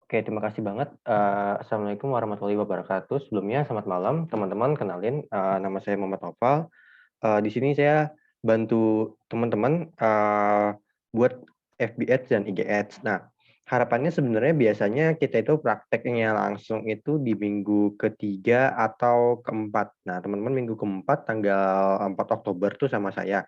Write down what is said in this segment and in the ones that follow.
Oke, terima kasih banget. Assalamualaikum warahmatullahi wabarakatuh. Sebelumnya selamat malam, teman-teman. Kenalin, nama saya Muhammad Naufal. Di sini saya bantu teman-teman, buat FB Ads dan IG Ads. Nah, harapannya sebenarnya biasanya kita itu prakteknya langsung itu di minggu ketiga atau keempat. Nah, teman-teman minggu keempat tanggal 4 Oktober tuh sama saya,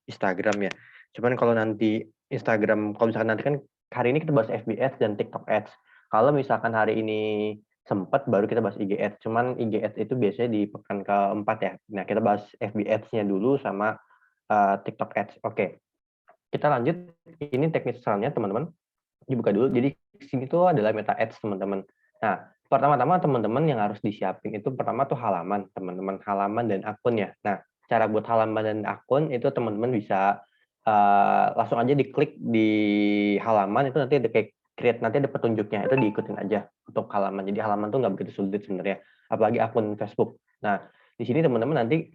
Instagram ya. Cuman kalau nanti Instagram, kalau misalkan nanti kan hari ini kita bahas FB Ads dan TikTok Ads. Kalau misalkan hari ini sempat baru kita bahas IG Ads. Cuman IG Ads itu biasanya di pekan keempat ya. Nah, kita bahas FB Ads-nya dulu sama TikTok Ads. Oke, kita lanjut. Ini teknis sarannya teman-teman. Dibuka dulu. Jadi sini tuh adalah Meta Ads teman-teman. Nah, pertama-tama teman-teman yang harus disiapin itu pertama tuh halaman, teman-teman, halaman dan akun ya. Nah, cara buat halaman dan akun itu teman-teman bisa langsung aja diklik di halaman itu nanti ada kayak create, nanti ada petunjuknya, itu diikutin aja untuk halaman. Jadi halaman tuh nggak begitu sulit sebenarnya, apalagi akun Facebook. Nah, di sini teman-teman nanti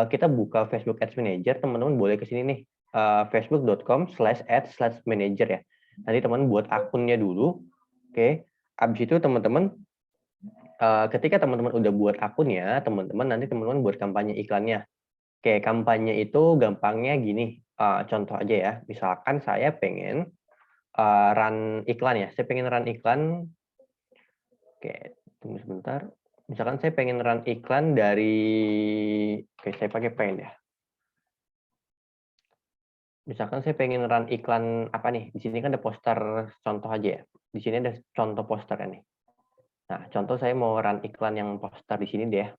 kita buka Facebook Ads Manager, teman-teman boleh ke sini nih, facebook.com/ads/manager ya. Nanti teman buat akunnya dulu, oke. Habis itu teman-teman, ketika teman-teman udah buat akunnya, teman-teman nanti teman-teman buat kampanye iklannya. Oke, kampanye itu gampangnya gini, contoh aja ya, misalkan saya pengen run iklan ya, saya pengen run iklan, oke, tunggu sebentar. Misalkan saya pengen run iklan dari, oke, saya pakai Paint ya. Misalkan saya pengen run iklan apa nih? Di sini kan ada poster contoh aja ya. Di sini ada contoh posternya nih. Nah, contoh saya mau run iklan yang poster di sini deh.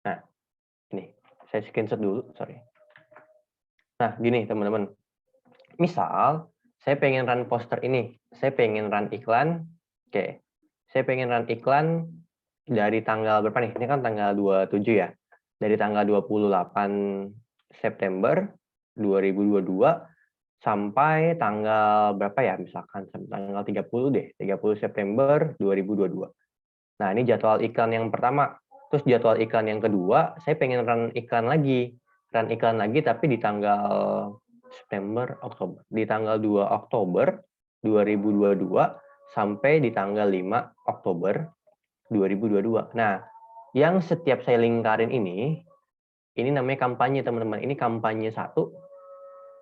Nah, ini saya screenshot dulu, sorry. Nah, gini teman-teman. Misal saya pengen run poster ini, saya pengen run iklan, oke. Saya pengen run iklan dari tanggal berapa nih? Ini kan tanggal 27 ya. Dari tanggal 28 September 2022 sampai tanggal berapa ya? Misalkan sampai tanggal 30 deh, 30 September 2022. Nah, ini jadwal iklan yang pertama. Terus jadwal iklan yang kedua, saya pengen run iklan lagi. Run iklan lagi tapi di tanggal September, Oktober. Di tanggal 2 Oktober 2022 sampai di tanggal 5 Oktober 2022. Nah, yang setiap saya lingkarin ini namanya kampanye, teman-teman. Ini kampanye satu,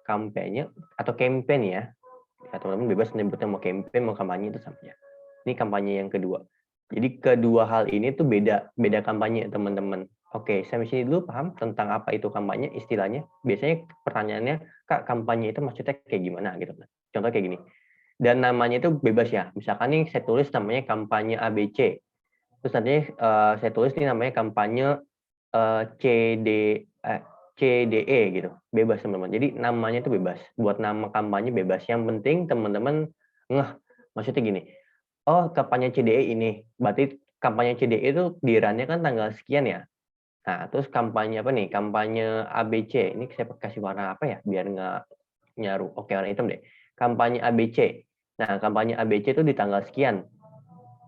kampanye atau campaign ya. Ya, teman-teman bebas menyebutnya mau campaign, mau kampanye itu sama ya. Ini kampanye yang kedua. Jadi kedua hal ini tuh beda kampanye, teman-teman. Oke, sampai sini dulu paham tentang apa itu kampanye, istilahnya. Biasanya pertanyaannya, Kak, kampanye itu maksudnya kayak gimana gitu. Contoh kayak gini. Dan namanya itu bebas ya. Misalkan nih saya tulis namanya kampanye ABC. Terus nanti saya tulis nih namanya kampanye CD, CDE gitu. Bebas teman-teman. Jadi namanya itu bebas. Buat nama kampanye bebas. Yang penting teman-teman ngeh. Maksudnya gini, oh kampanye CDE ini, berarti kampanye CDE itu di-run-nya kan tanggal sekian ya. Nah, terus kampanye apa nih? Kampanye ABC. Ini saya kasih warna apa ya? Biar nggak nyaru. Oke, warna hitam deh. Kampanye ABC. Nah, kampanye ABC itu di tanggal sekian.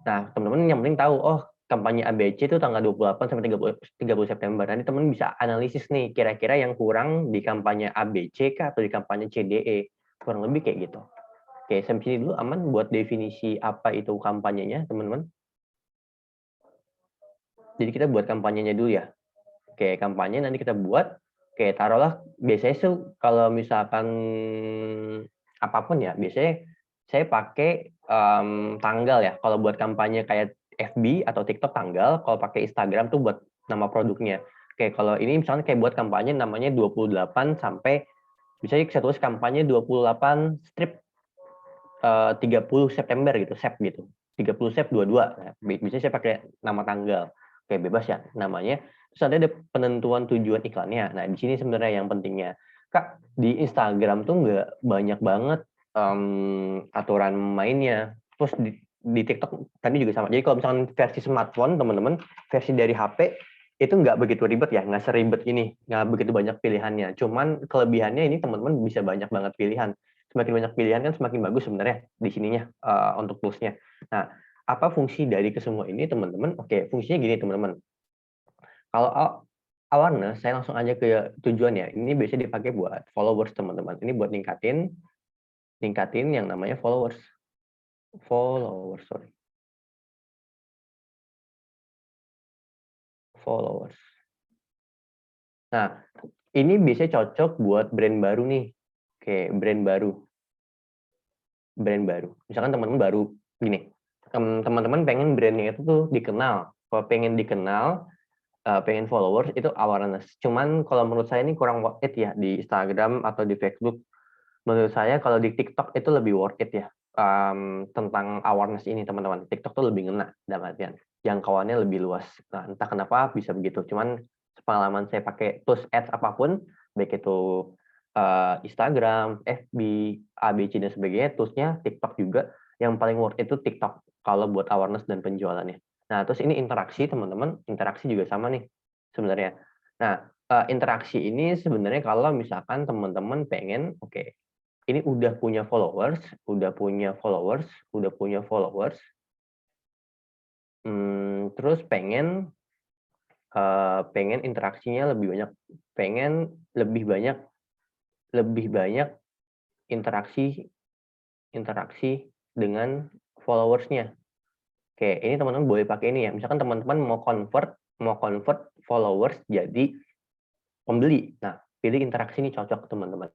Nah, teman-teman yang penting tahu, oh kampanye ABC itu tanggal 28 sampai 30 September. Nanti teman bisa analisis nih, kira-kira yang kurang di kampanye ABC kah atau di kampanye CDE. Kurang lebih kayak gitu. Oke, sampai sini dulu aman buat definisi apa itu kampanyenya, teman-teman. Jadi kita buat kampanyenya dulu ya. Oke, kampanye nanti kita buat. Oke, taruhlah biasanya tuh kalau misalkan apapun ya, biasanya saya pakai tanggal ya. Kalau buat kampanye kayak FB atau TikTok tanggal, kalau pakai Instagram tuh buat nama produknya. Oke, kalau ini misalnya kayak buat kampanye namanya 28 sampai, bisa saya tulis kampanye 28 strip 30 September gitu, Sep gitu. 30 Sep 22. Nah, bisa saya pakai nama tanggal. Oke, bebas ya namanya. Terus nanti ada penentuan tujuan iklannya. Nah, di sini sebenarnya yang pentingnya. Kak, di Instagram tuh nggak banyak banget aturan mainnya. Terus di TikTok tadi juga sama. Jadi kalau misalkan versi smartphone, teman-teman, versi dari HP, itu nggak begitu ribet ya, nggak seribet ini, nggak begitu banyak pilihannya. Cuman kelebihannya ini teman-teman bisa banyak banget pilihan. Semakin banyak pilihan kan semakin bagus sebenarnya di sininya untuk toolsnya. Nah, apa fungsi dari kesemua ini teman-teman? Oke, fungsinya gini teman-teman. Kalau awareness, saya langsung aja ke tujuan ya. Ini biasanya dipakai buat followers, teman-teman. Ini buat ningkatin yang namanya followers. Sorry. Followers. Nah, ini biasanya cocok buat brand baru nih. Oke, brand baru. Misalkan teman-teman baru gini, teman-teman pengen brandnya itu tuh dikenal. Kalau pengen dikenal, pengen followers itu awareness. Cuman kalau menurut saya ini kurang worth it ya di Instagram atau di Facebook. Menurut saya kalau di TikTok itu lebih worth it ya, tentang awareness ini, teman-teman. TikTok tuh lebih ngena dalam artian jangkauannya lebih luas. Nah, entah kenapa bisa begitu. Cuman pengalaman saya pakai tools ads apapun, baik itu Instagram, FB, ABC dan sebagainya, toolsnya TikTok juga. Yang paling worth it itu TikTok kalau buat awareness dan penjualannya. Nah, terus ini interaksi, teman-teman. Interaksi juga sama nih sebenarnya. Nah, interaksi ini sebenarnya kalau misalkan teman-teman pengen, oke, ini udah punya followers, terus pengen interaksinya lebih banyak, pengen lebih banyak interaksi dengan followers-nya. Oke, ini teman-teman boleh pakai ini ya. Misalkan teman-teman mau convert followers jadi pembeli. Nah, pilih interaksi ini cocok, teman-teman.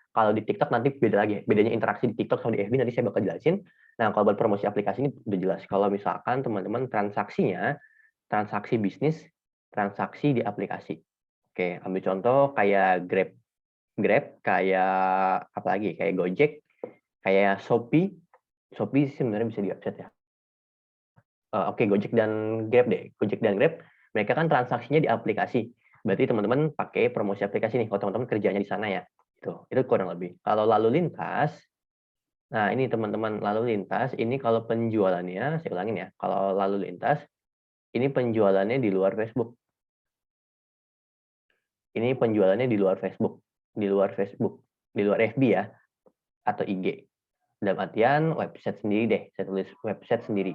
Kalau di TikTok nanti beda lagi. Bedanya interaksi di TikTok sama di FB nanti saya bakal jelasin. Nah, kalau buat promosi aplikasi ini udah jelas. Kalau misalkan teman-teman transaksinya, transaksi bisnis, transaksi di aplikasi. Oke, ambil contoh kayak Grab. Kayak apa lagi? Kayak Gojek, kayak Shopee. Shopee sebenarnya bisa di website ya. Oke, Gojek dan Grab deh. Gojek dan Grab, mereka kan transaksinya di aplikasi. Berarti teman-teman pakai promosi aplikasi nih, kalau teman-teman kerjanya di sana ya. Itu kurang lebih. Kalau lalu lintas, nah ini teman-teman lalu lintas, ini kalau penjualannya, saya ulangin ya, kalau lalu lintas, ini penjualannya di luar Facebook. Ini penjualannya di luar Facebook, di luar FB ya, atau IG. Dalam artian website sendiri deh, saya tulis website sendiri.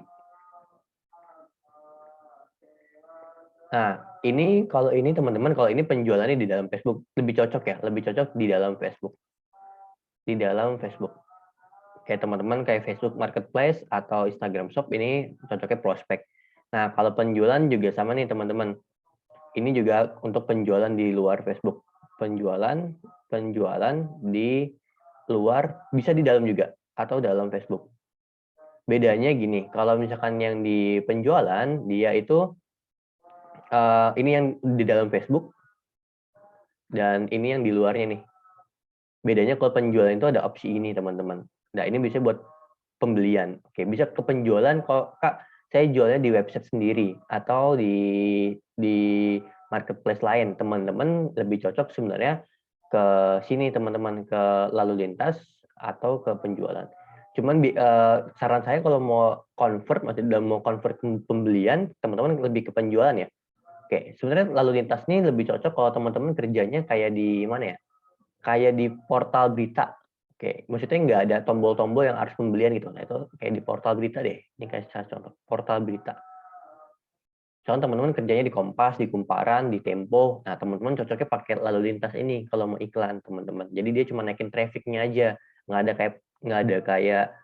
Nah, ini kalau ini teman-teman, kalau ini penjualannya di dalam Facebook, lebih cocok ya, lebih cocok di dalam Facebook. Di dalam Facebook. Kayak teman-teman kayak Facebook Marketplace atau Instagram Shop ini cocoknya prospek. Nah, kalau penjualan juga sama nih teman-teman. Ini juga untuk penjualan di luar Facebook. Penjualan di luar, bisa di dalam juga, atau dalam Facebook. Bedanya gini, kalau misalkan yang di penjualan, dia itu, ini yang di dalam Facebook, dan ini yang di luarnya nih. Bedanya kalau penjualan itu ada opsi ini, teman-teman. Nah, ini bisa buat pembelian. Oke, bisa ke penjualan kalau Kak, saya jualnya di website sendiri atau di marketplace lain. Teman-teman lebih cocok sebenarnya ke sini, teman-teman, ke lalu lintas atau ke penjualan. Cuman saran saya kalau mau convert, maksudnya mau convert pembelian, teman-teman lebih ke penjualan ya. Oke, sebenarnya lalu lintas ini lebih cocok kalau teman-teman kerjanya kayak di mana ya? Kayak di portal berita. Oke, maksudnya nggak ada tombol-tombol yang harus pembelian gitu. Nah, itu kayak di portal berita deh. Ini kayak contoh, portal berita. Soalnya teman-teman kerjanya di Kompas, di Kumparan, di Tempo. Nah, teman-teman cocoknya pakai lalu lintas ini kalau mau iklan, teman-teman. Jadi dia cuma naikin trafficnya aja. Nggak ada kayak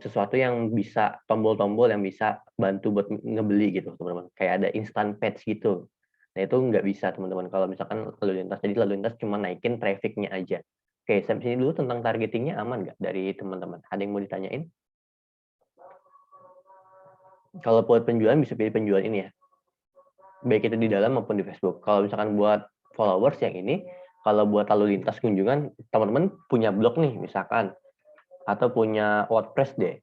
sesuatu yang bisa tombol-tombol yang bisa bantu buat ngebeli gitu, teman-teman. Kayak ada instant page gitu. Nah, itu nggak bisa, teman-teman, kalau misalkan lalu lintas. Jadi lalu lintas cuma naikin trafficnya aja. Oke, sampai sini dulu tentang targetingnya aman nggak dari teman-teman? Ada yang mau ditanyain? Kalau buat penjualan bisa pilih penjualan ini ya. Baik itu di dalam maupun di Facebook. Kalau misalkan buat followers yang ini, kalau buat lalu lintas kunjungan, teman-teman punya blog nih misalkan, atau punya WordPress deh.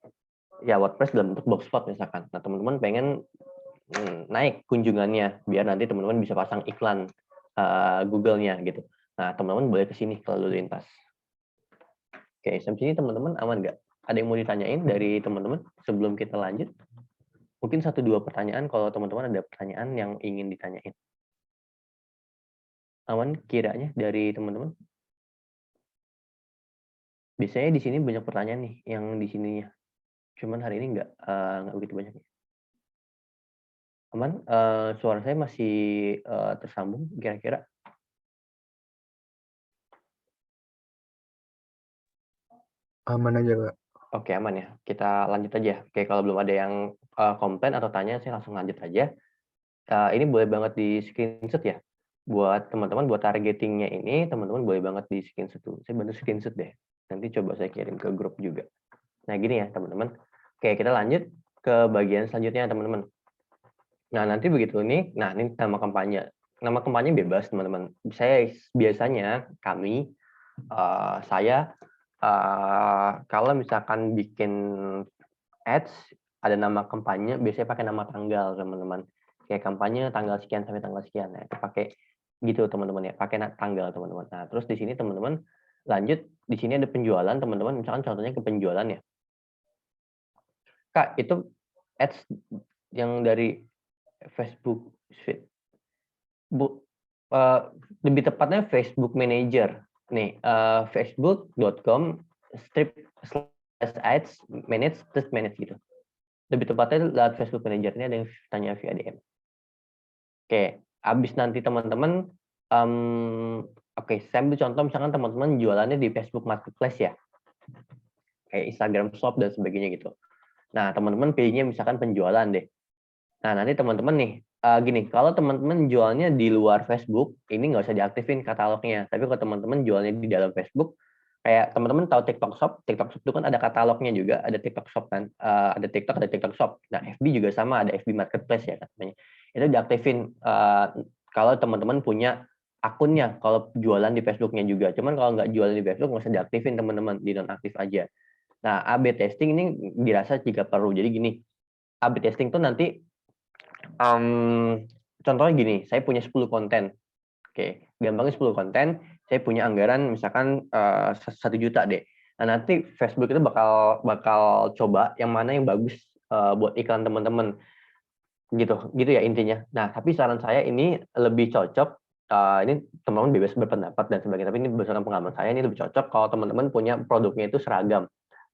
Ya WordPress dalam bentuk blogspot misalkan. Nah, teman-teman pengen naik kunjungannya biar nanti teman-teman bisa pasang iklan Google-nya gitu. Nah, teman-teman boleh ke sini ke lalu lintas. Oke, sampai sini teman-teman aman nggak? Ada yang mau ditanyain dari teman-teman sebelum kita lanjut? Mungkin 1-2 pertanyaan kalau teman-teman ada pertanyaan yang ingin ditanyain. Aman kiranya dari teman-teman? Biasanya di sini banyak pertanyaan nih yang di sininya. Cuman hari ini nggak begitu banyak. Aman? Suara saya masih tersambung kira-kira? Aman aja, Kak. Oke, aman ya. Kita lanjut aja. Oke, kalau belum ada yang komplain atau tanya, saya langsung lanjut aja. Ini boleh banget di screenshot ya. Buat teman-teman, buat targetingnya ini, teman-teman boleh banget di screenshot dulu. Saya bantu screenshot deh. Nanti coba saya kirim ke grup juga. Nah, gini ya, teman-teman. Oke, kita lanjut ke bagian selanjutnya, teman-teman. Nah, nanti begitu nih, nah ini nama kampanye. Nama kampanye bebas, teman-teman. Saya biasanya, saya kalau misalkan bikin ads, ada nama kampanye, biasanya pakai nama tanggal, teman-teman. Kayak kampanye tanggal sekian sampai tanggal sekian. Nah, itu pakai gitu, teman-teman ya. Pakai tanggal, teman-teman. Nah, terus di sini, teman-teman, lanjut. Di sini ada penjualan, teman-teman. Misalkan contohnya ke penjualan ya. Kak, itu ads yang dari Facebook Suite. Lebih tepatnya Facebook Manager. Nih, facebook.com/ads manage gitu. Lebih tepatnya lewat Facebook Manager. Ini ada yang tanya via DM. Oke, habis nanti teman-teman, oke, saya ambil contoh misalkan teman-teman jualannya di Facebook Marketplace ya, kayak Instagram Shop dan sebagainya gitu. Nah, teman-teman pilihnya misalkan penjualan deh. Nah, nanti teman-teman nih, gini, kalau teman-teman jualnya di luar Facebook, ini nggak usah diaktifin katalognya. Tapi kalau teman-teman jualnya di dalam Facebook, kayak teman-teman tahu TikTok Shop itu kan ada katalognya juga, ada TikTok Shop kan, ada TikTok Shop. Nah, FB juga sama, ada FB Marketplace ya katanya. Itu diaktifin kalau teman-teman punya akunnya, kalau jualan di Facebooknya juga. Cuman kalau nggak jualan di Facebook, nggak usah diaktifin teman-teman, di nonaktif aja. Nah, A/B testing ini dirasa jika perlu. Jadi gini, A/B testing tuh nanti contohnya gini, saya punya 10 konten. Oke, gampangnya 10 konten, saya punya anggaran misalkan 1 juta deh. Nah, nanti Facebook itu bakal coba yang mana yang bagus buat iklan teman-teman. Gitu ya intinya. Nah, tapi saran saya ini lebih cocok, ini teman-teman bebas berpendapat dan sebagainya, tapi ini berdasarkan pengalaman saya ini lebih cocok kalau teman-teman punya produknya itu seragam.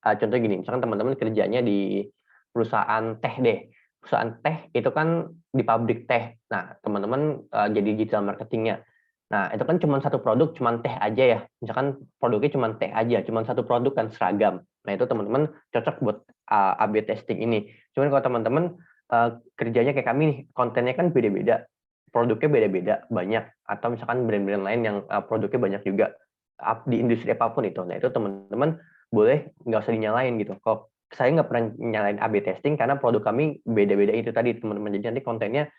Contohnya gini, misalkan teman-teman kerjanya di perusahaan teh deh. Perusahaan teh itu kan di pabrik teh. Nah, teman-teman jadi digital marketingnya. Nah, itu kan cuma satu produk, cuma teh aja ya. Misalkan produknya cuma teh aja, cuma satu produk kan seragam. Nah, itu teman-teman cocok buat A/B testing ini. Cuman kalau teman-teman kerjanya kayak kami nih, kontennya kan beda-beda, produknya beda-beda, banyak. Atau misalkan brand-brand lain yang produknya banyak juga di industri apapun itu. Nah, itu teman-teman boleh nggak usah dinyalain gitu. Kok saya nggak pernah nyalain A/B testing karena produk kami beda-beda itu tadi teman-teman. Jadi nanti kontennya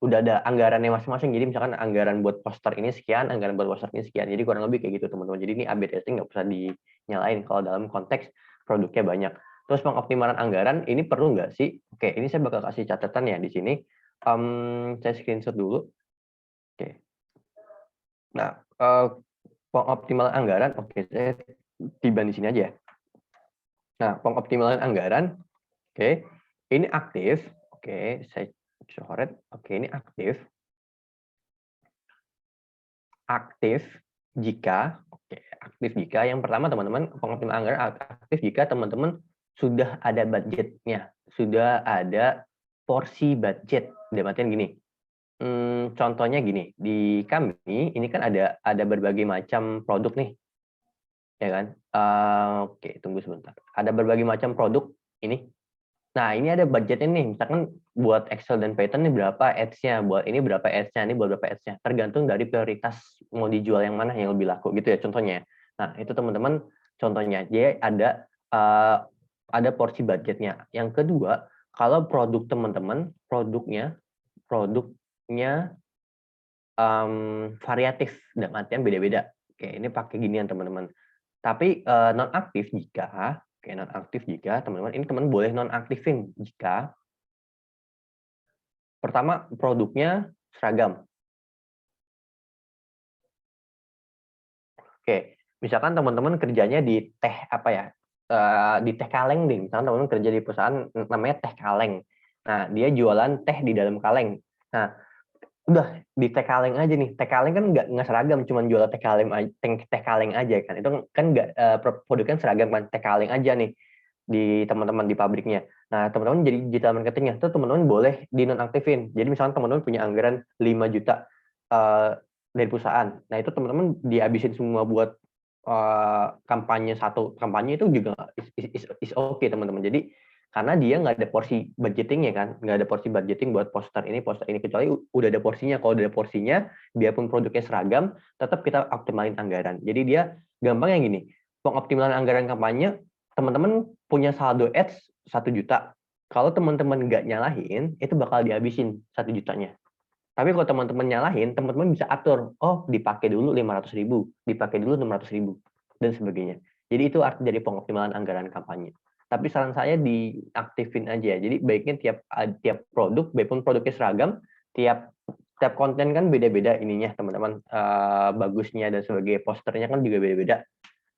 udah ada anggarannya masing-masing. Jadi misalkan anggaran buat poster ini sekian, anggaran buat poster ini sekian. Jadi kurang lebih kayak gitu teman-teman. Jadi ini A/B testing nggak usah dinyalain kalau dalam konteks produknya banyak. Terus pengoptimalan anggaran ini perlu nggak sih? Oke, ini saya bakal kasih catatan ya di sini. Saya screenshot dulu. Oke. Nah, pengoptimalan anggaran, oke, saya tiba di sini aja ya. Nah, pengoptimalan anggaran, oke, ini aktif. Oke, saya coret. Oke, ini aktif. Aktif jika yang pertama teman-teman pengoptimalan anggaran aktif jika teman-teman sudah ada budgetnya, sudah ada porsi budget. Dalam artian gini, contohnya gini, di kami ini kan ada berbagai macam produk nih, ya kan? Oke, tunggu sebentar. Ada berbagai macam produk ini. Nah, ini ada budgetnya nih, misalkan buat Excel dan Python ini berapa ads-nya, buat ini berapa ads-nya, ini berapa ads-nya. Tergantung dari prioritas mau dijual yang mana yang lebih laku gitu ya contohnya. Nah, itu teman-teman contohnya. Jadi ada porsi budgetnya. Yang kedua, kalau produk teman-teman, produknya variatif dan artian beda-beda. Oke, ini pakai ginian teman-teman. Tapi nonaktif jika teman-teman ini teman boleh nonaktifin jika pertama produknya seragam. Oke, misalkan teman-teman kerjanya di teh apa ya? Di teh kaleng nih. Misalkan teman-teman kerja di perusahaan namanya teh kaleng. Nah, dia jualan teh di dalam kaleng. Nah, udah di teh kaleng aja nih. Teh kaleng kan nggak seragam, cuma jual teh kaleng aja kan. Itu kan nggak produknya seragam kan teh kaleng aja nih. di teman-teman di pabriknya. Nah, teman-teman jadi digital marketingnya, tuh teman-teman boleh dinonaktifin. Jadi misalnya teman-teman punya anggaran 5 juta dari perusahaan. Nah, itu teman-teman dihabisin semua buat kampanye satu kampanye itu juga is okay teman-teman. Jadi karena dia nggak ada porsi budgetingnya kan, nggak ada porsi budgeting buat poster ini kecuali udah ada porsinya. Kalau udah ada porsinya, biarpun produknya seragam, tetap kita optimalin anggaran. Jadi dia gampang yang gini, pengoptimalan anggaran kampanye, teman-teman punya saldo ads 1 juta. Kalau teman-teman nggak nyalahin, itu bakal dihabisin 1 jutanya. Tapi kalau teman-teman nyalahin, teman-teman bisa atur, oh dipakai dulu 500.000, dipakai dulu 600.000, dan sebagainya. Jadi itu arti dari pengoptimalan anggaran kampanye. Tapi saran saya diaktifin aja. Jadi baiknya tiap produk, biarpun produknya seragam, tiap konten kan beda-beda ininya teman-teman, bagusnya dan sebagai posternya kan juga beda-beda.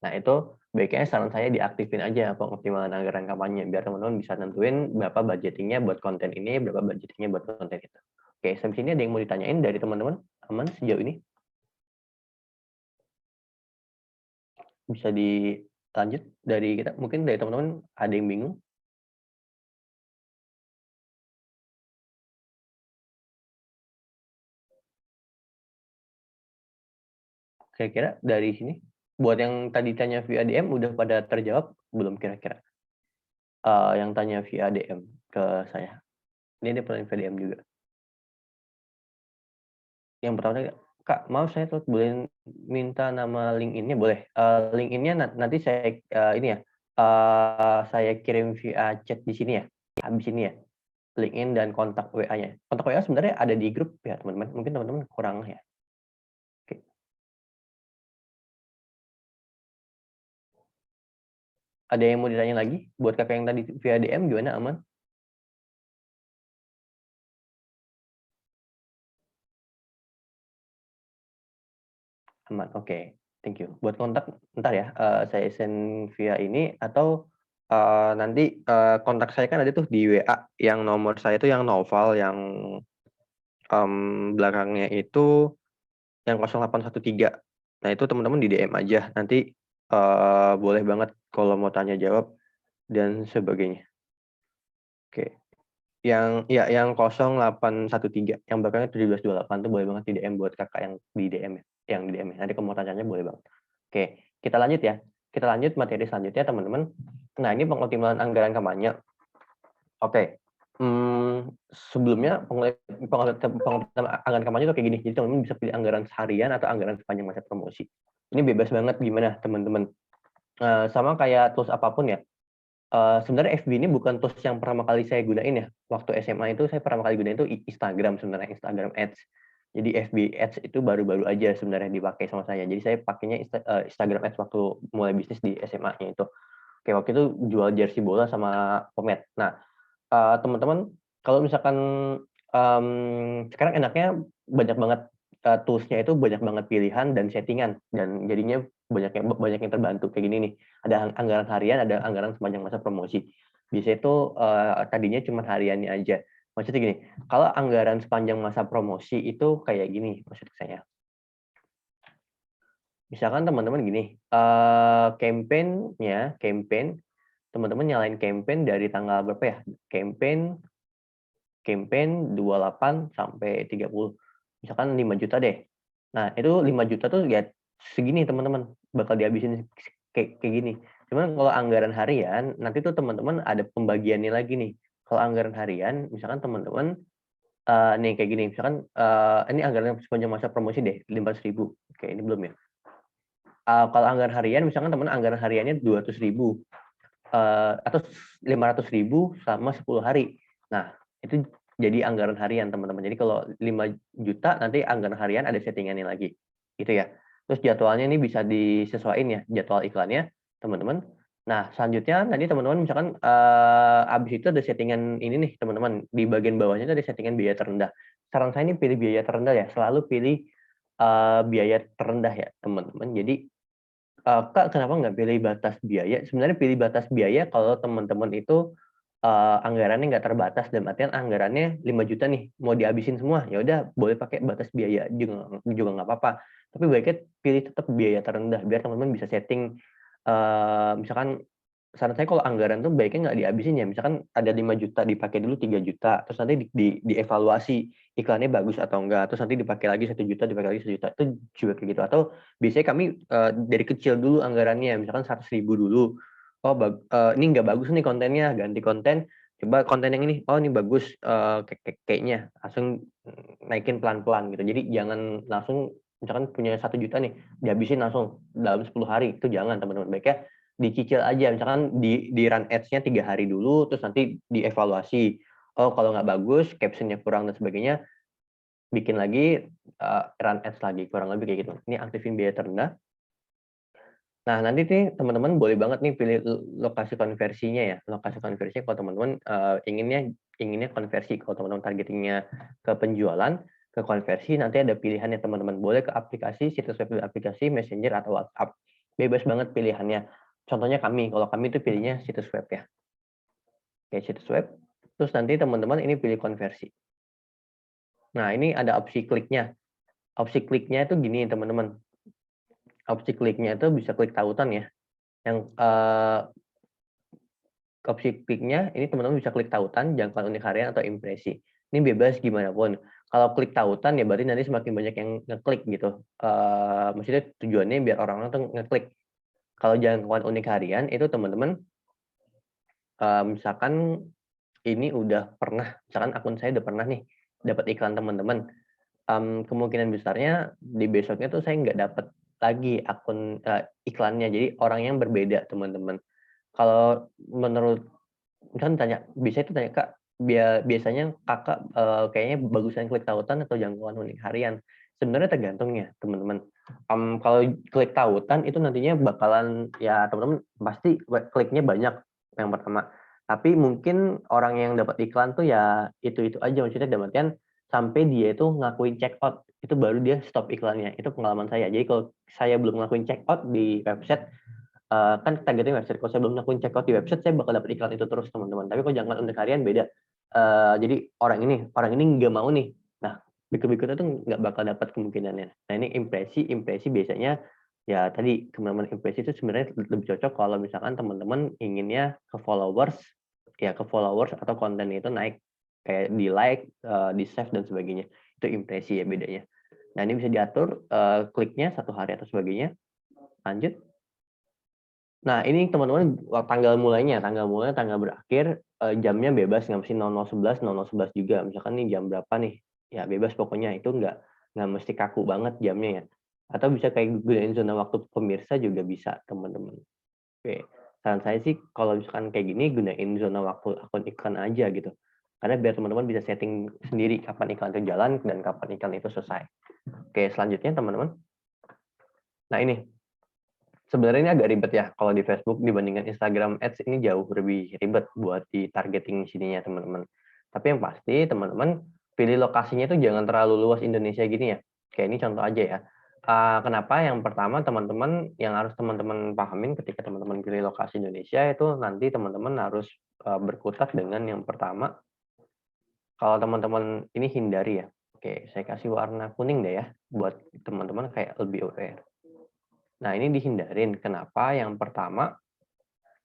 Nah itu baiknya saran saya diaktifin aja pengoptimalan anggaran kampanye, biar teman-teman bisa nentuin berapa budgetingnya buat konten ini, berapa budgetingnya buat konten itu. Oke, sampai sini ada yang mau ditanyain dari teman-teman? Aman sejauh ini? Bisa dilanjut dari kita? Mungkin dari teman-teman ada yang bingung? Kira-kira dari sini? Buat yang tadi tanya via DM, udah pada terjawab belum kira-kira? Yang tanya via DM ke saya. Ini ada pertanyaan via DM juga. Yang pertama, Kak, maaf saya tuh boleh minta nama LinkedIn-nya boleh? LinkedIn-nya nanti saya ini ya, saya kirim via chat di sini ya, habis ini ya, LinkedIn dan kontak WA-nya. Kontak WA sebenarnya ada di grup ya teman-teman, mungkin teman-teman kurang ya. Oke. Ada yang mau ditanya lagi? Buat kakak yang tadi via DM gimana, aman? Aman, oke. Thank you. Buat kontak, ntar ya, saya send via ini, atau nanti kontak saya kan ada tuh di WA, yang nomor saya itu yang Noval, yang belakangnya itu yang 0813. Nah itu teman-teman di DM aja, nanti boleh banget kalau mau tanya jawab dan sebagainya. Oke. Yang 0813, yang belakangnya 1728 tuh boleh banget di DM buat kakak yang di DM ya, yang di DM ya. Nanti kalau mau tanya boleh banget. Oke, kita lanjut ya. Kita lanjut materi selanjutnya teman-teman. Nah ini pengoptimalan anggaran kampanye. Oke. Sebelumnya pengoptimalan anggaran kampanye itu kayak gini. Jadi teman-teman bisa pilih anggaran harian atau anggaran sepanjang masa promosi. Ini bebas banget gimana teman-teman. Sama kayak tools apapun ya. Sebenarnya FB ini bukan tools yang pertama kali saya gunain ya. Waktu SMA itu saya pertama kali gunain itu Instagram sebenarnya, Instagram Ads. Jadi FB Ads itu baru-baru aja sebenarnya dipakai sama saya. Jadi saya pakainya Instagram Ads waktu mulai bisnis di SMA-nya itu. Oke, waktu itu jual jersey bola sama pomade. Nah, teman-teman kalau misalkan sekarang enaknya banyak banget tools-nya itu banyak banget pilihan dan settingan, dan jadinya banyak yang terbantu kayak gini nih. Ada anggaran harian, ada anggaran sepanjang masa promosi. Biasanya itu tadinya cuma hariannya aja. Maksudnya gini, kalau anggaran sepanjang masa promosi itu kayak gini maksud saya. Misalkan teman-teman gini, campaign teman-teman nyalain campaign dari tanggal berapa ya? Campaign 28 sampai 30. Misalkan 5 juta deh. Nah, itu 5 juta tuh ya segini teman-teman, bakal dihabisin kayak gini. Cuman kalau anggaran harian, nanti tuh teman-teman ada pembagiannya lagi nih. Kalau anggaran harian, misalkan teman-teman nih kayak gini, misalkan ini anggaran sepanjang masa promosi deh, 500.000. Oke, ini belum ya. Kalau anggaran harian, misalkan teman anggaran hariannya 200.000 atau 500.000 sama 10 hari. Nah, itu jadi anggaran harian teman-teman. Jadi kalau 5 juta nanti anggaran harian ada settingannya lagi, gitu ya. Terus jadwalnya ini bisa disesuaikan ya, jadwal iklannya teman-teman. Nah, selanjutnya nanti teman-teman misalkan habis itu ada settingan ini nih teman-teman, di bagian bawahnya itu ada settingan biaya terendah. Saran saya ini pilih biaya terendah ya, selalu pilih biaya terendah ya teman-teman. Jadi Kak, kenapa nggak pilih batas biaya? Sebenarnya pilih batas biaya kalau teman-teman itu anggarannya nggak terbatas, dalam artian anggarannya 5 juta nih, mau dihabisin semua, ya udah boleh pakai batas biaya juga nggak apa-apa. Tapi baiknya pilih tetap biaya terendah biar teman-teman bisa setting misalkan saran saya kalau anggaran tuh baiknya nggak dihabisin ya. Misalkan ada 5 juta dipakai dulu 3 juta, terus nanti dievaluasi iklannya bagus atau enggak, terus nanti dipakai lagi 1 juta, dipakai lagi 1 juta. Itu juga kayak gitu. Atau biasanya kami dari kecil dulu anggarannya, misalkan 100.000 dulu. Oh, ini nggak bagus nih kontennya, ganti konten. Coba konten yang ini, oh ini bagus kayaknya. Langsung naikin pelan-pelan gitu. Jadi jangan langsung misalkan punya 1 juta nih, dihabisin langsung dalam 10 hari. Itu jangan teman-teman. Baiknya dicicil aja, misalkan di run ads-nya 3 hari dulu, terus nanti dievaluasi. Oh, kalau nggak bagus, caption-nya kurang dan sebagainya, bikin lagi run ads lagi, kurang lebih kayak gitu. Ini aktifin biaya terendah. Nah, nanti nih teman-teman boleh banget nih pilih lokasi konversinya ya. Lokasi konversinya kalau teman-teman inginnya konversi, kalau teman-teman targetingnya ke penjualan, ke konversi, nanti ada pilihannya teman-teman. Boleh ke aplikasi, situs web aplikasi, messenger, atau WhatsApp. Bebas banget pilihannya. Contohnya kalau kami itu pilihnya situs web ya. Oke, situs web. Terus nanti teman-teman ini pilih konversi. Nah, ini ada opsi kliknya. Opsi kliknya itu gini teman-teman. Opsi kliknya itu bisa klik tautan ya. Yang opsi kliknya ini teman-teman bisa klik tautan, jangkauan unik harian atau impresi. Ini bebas gimana pun. Kalau klik tautan ya berarti nanti semakin banyak yang ngeklik gitu. Maksudnya tujuannya biar orang-orang tuh ngeklik. Kalau jangkauan unik harian itu teman-teman misalkan ini udah pernah, misalkan akun saya udah pernah nih dapat iklan teman-teman. Kemungkinan besarnya di besoknya tuh saya nggak dapat lagi akun iklannya. Jadi orang yang berbeda teman-teman. Kalau menurut misalkan tanya Kak, biasanya Kakak kayaknya bagusan klik tautan atau jangkauan unik harian. Sebenarnya tergantung ya teman-teman. Kalau klik tautan itu nantinya bakalan ya teman-teman pasti kliknya banyak yang pertama. Tapi mungkin orang yang dapat iklan tuh ya itu aja, maksudnya dalam artian sampai dia itu ngakuin check out, itu baru dia stop iklannya. Itu pengalaman saya. Jadi kalau saya belum ngakuin check out di website, kan targetnya website. Kalau saya belum ngakuin check out di website, saya bakal dapat iklan itu terus teman-teman. Tapi kalau jangkauan untuk harian beda. Jadi orang ini nggak mau nih. Nah, berikutnya tuh nggak bakal dapat kemungkinannya. Nah, ini impresi biasanya ya tadi teman-teman impresi itu sebenarnya lebih cocok kalau misalkan teman-teman inginnya ke followers atau konten itu naik kayak di like, di save dan sebagainya. Itu impresi ya bedanya. Nah, ini bisa diatur kliknya 1 hari atau sebagainya. Lanjut. Nah, ini teman-teman tanggal mulainya, tanggal berakhir, jamnya bebas, nggak mesti 00.11, 00.11 juga. Misalkan nih jam berapa nih, ya bebas pokoknya, itu nggak mesti kaku banget jamnya ya. Atau bisa kayak gunain zona waktu pemirsa juga bisa, teman-teman. Oke, saran saya sih kalau misalkan kayak gini, gunain zona waktu akun iklan aja gitu. Karena biar teman-teman bisa setting sendiri kapan iklan itu jalan dan kapan iklan itu selesai. Oke, selanjutnya teman-teman. Nah ini, sebenarnya ini agak ribet ya kalau di Facebook dibandingkan Instagram Ads, ini jauh lebih ribet buat di targeting sininya teman-teman. Tapi yang pasti teman-teman pilih lokasinya itu jangan terlalu luas Indonesia gini ya. Kayak ini contoh aja ya. Kenapa? Yang pertama teman-teman yang harus teman-teman pahamin ketika teman-teman pilih lokasi Indonesia itu nanti teman-teman harus berkutat dengan yang pertama. Kalau teman-teman ini hindari ya. Oke, saya kasih warna kuning deh ya buat teman-teman kayak lebih aware. Nah, ini dihindarin. Kenapa? Yang pertama,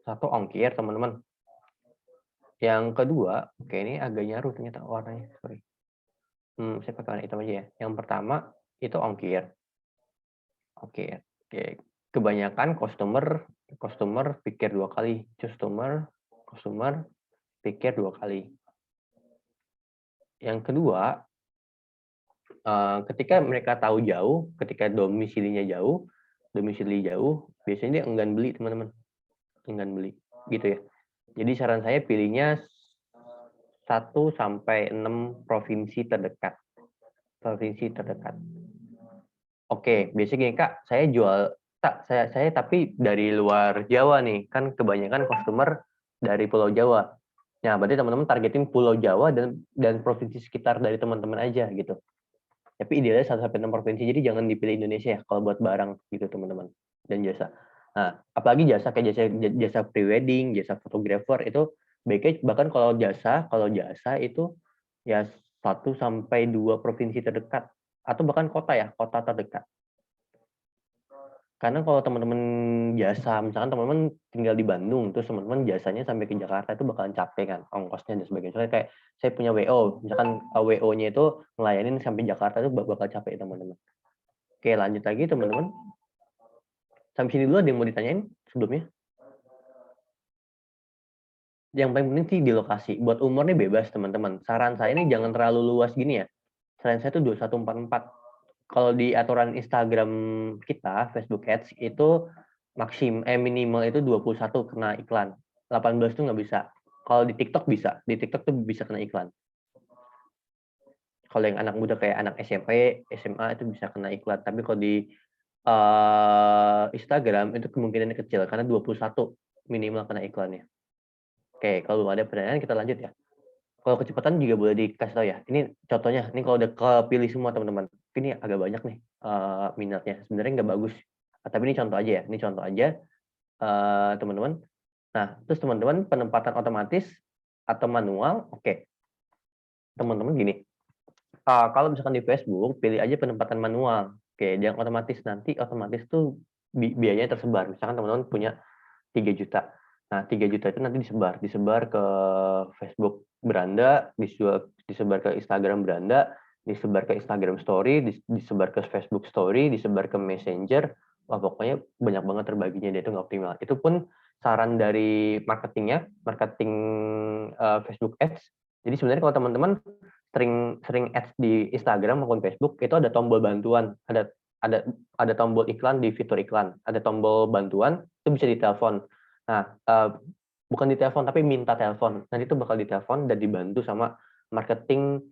satu ongkir, teman-teman. Yang kedua, oke ini agak nyaru ternyata warnanya, sorry. Saya pakai warna hitam aja ya. Yang pertama, itu ongkir. Oke. Kebanyakan customer pikir 2 kali. Customer pikir 2 kali. Yang kedua, ketika mereka tahu jauh, ketika domisili jauh, biasanya dia enggan beli, teman-teman. Enggan beli, gitu ya. Jadi saran saya pilihnya 1 sampai 6 provinsi terdekat. Oke, biasanya gini Kak, saya tapi dari luar Jawa nih, kan kebanyakan customer dari Pulau Jawa. Nah, berarti teman-teman targetin Pulau Jawa dan provinsi sekitar dari teman-teman aja gitu. Tapi idealnya 1 sampai 6 provinsi, jadi jangan dipilih Indonesia ya kalau buat barang gitu teman-teman dan jasa. Nah, apalagi jasa kayak jasa prewedding, jasa fotografer itu baiknya bahkan kalau jasa itu ya 1 sampai 2 provinsi terdekat atau bahkan kota terdekat. Karena kalau teman-teman jasa, misalkan teman-teman tinggal di Bandung, terus teman-teman jasanya sampai ke Jakarta itu bakalan capek kan, ongkosnya dan sebagainya. Soalnya kayak saya punya WO, misalkan WO-nya itu ngelayanin sampai Jakarta itu bakal capek teman-teman. Oke, lanjut lagi teman-teman. Sampai sini dulu ada yang mau ditanyain sebelumnya? Yang paling penting sih di lokasi. Buat umurnya bebas teman-teman. Saran saya ini jangan terlalu luas gini ya. Saran saya itu 2144. Kalau di aturan Instagram kita, Facebook Ads, itu minimal itu 21 kena iklan. 18 itu nggak bisa. Kalau di TikTok bisa. Di TikTok tuh bisa kena iklan. Kalau yang anak muda kayak anak SMP, SMA itu bisa kena iklan. Tapi kalau di Instagram itu kemungkinannya kecil karena 21 minimal kena iklannya. Oke, kalau belum ada pertanyaan kita lanjut ya. Kalau kecepatan juga boleh dikasih tahu ya. Ini contohnya, ini kalau udah kepilih semua teman-teman. Ini agak banyak nih minatnya. Sebenarnya nggak bagus. Tapi ini contoh aja ya. Ini contoh aja teman-teman. Nah, terus teman-teman penempatan otomatis atau manual, oke. Teman-teman gini. Kalau misalkan di Facebook, pilih aja penempatan manual. Oke, jangan otomatis. Nanti otomatis tuh biayanya tersebar. Misalkan teman-teman punya 3 juta. Nah, 3 juta itu nanti disebar ke Facebook beranda, disebar ke Instagram beranda, disebar ke Instagram Story, disebar ke Facebook Story, disebar ke Messenger. Wah, pokoknya banyak banget terbaginya, dia itu nggak optimal. Itu pun saran dari marketingnya, marketing Facebook Ads. Jadi sebenarnya kalau teman-teman sering ads di Instagram maupun Facebook, itu ada tombol bantuan, ada tombol iklan di fitur iklan, ada tombol bantuan, itu bisa ditelepon. Nah, bukan ditelepon tapi minta telepon. Nanti itu bakal ditelepon dan dibantu sama marketing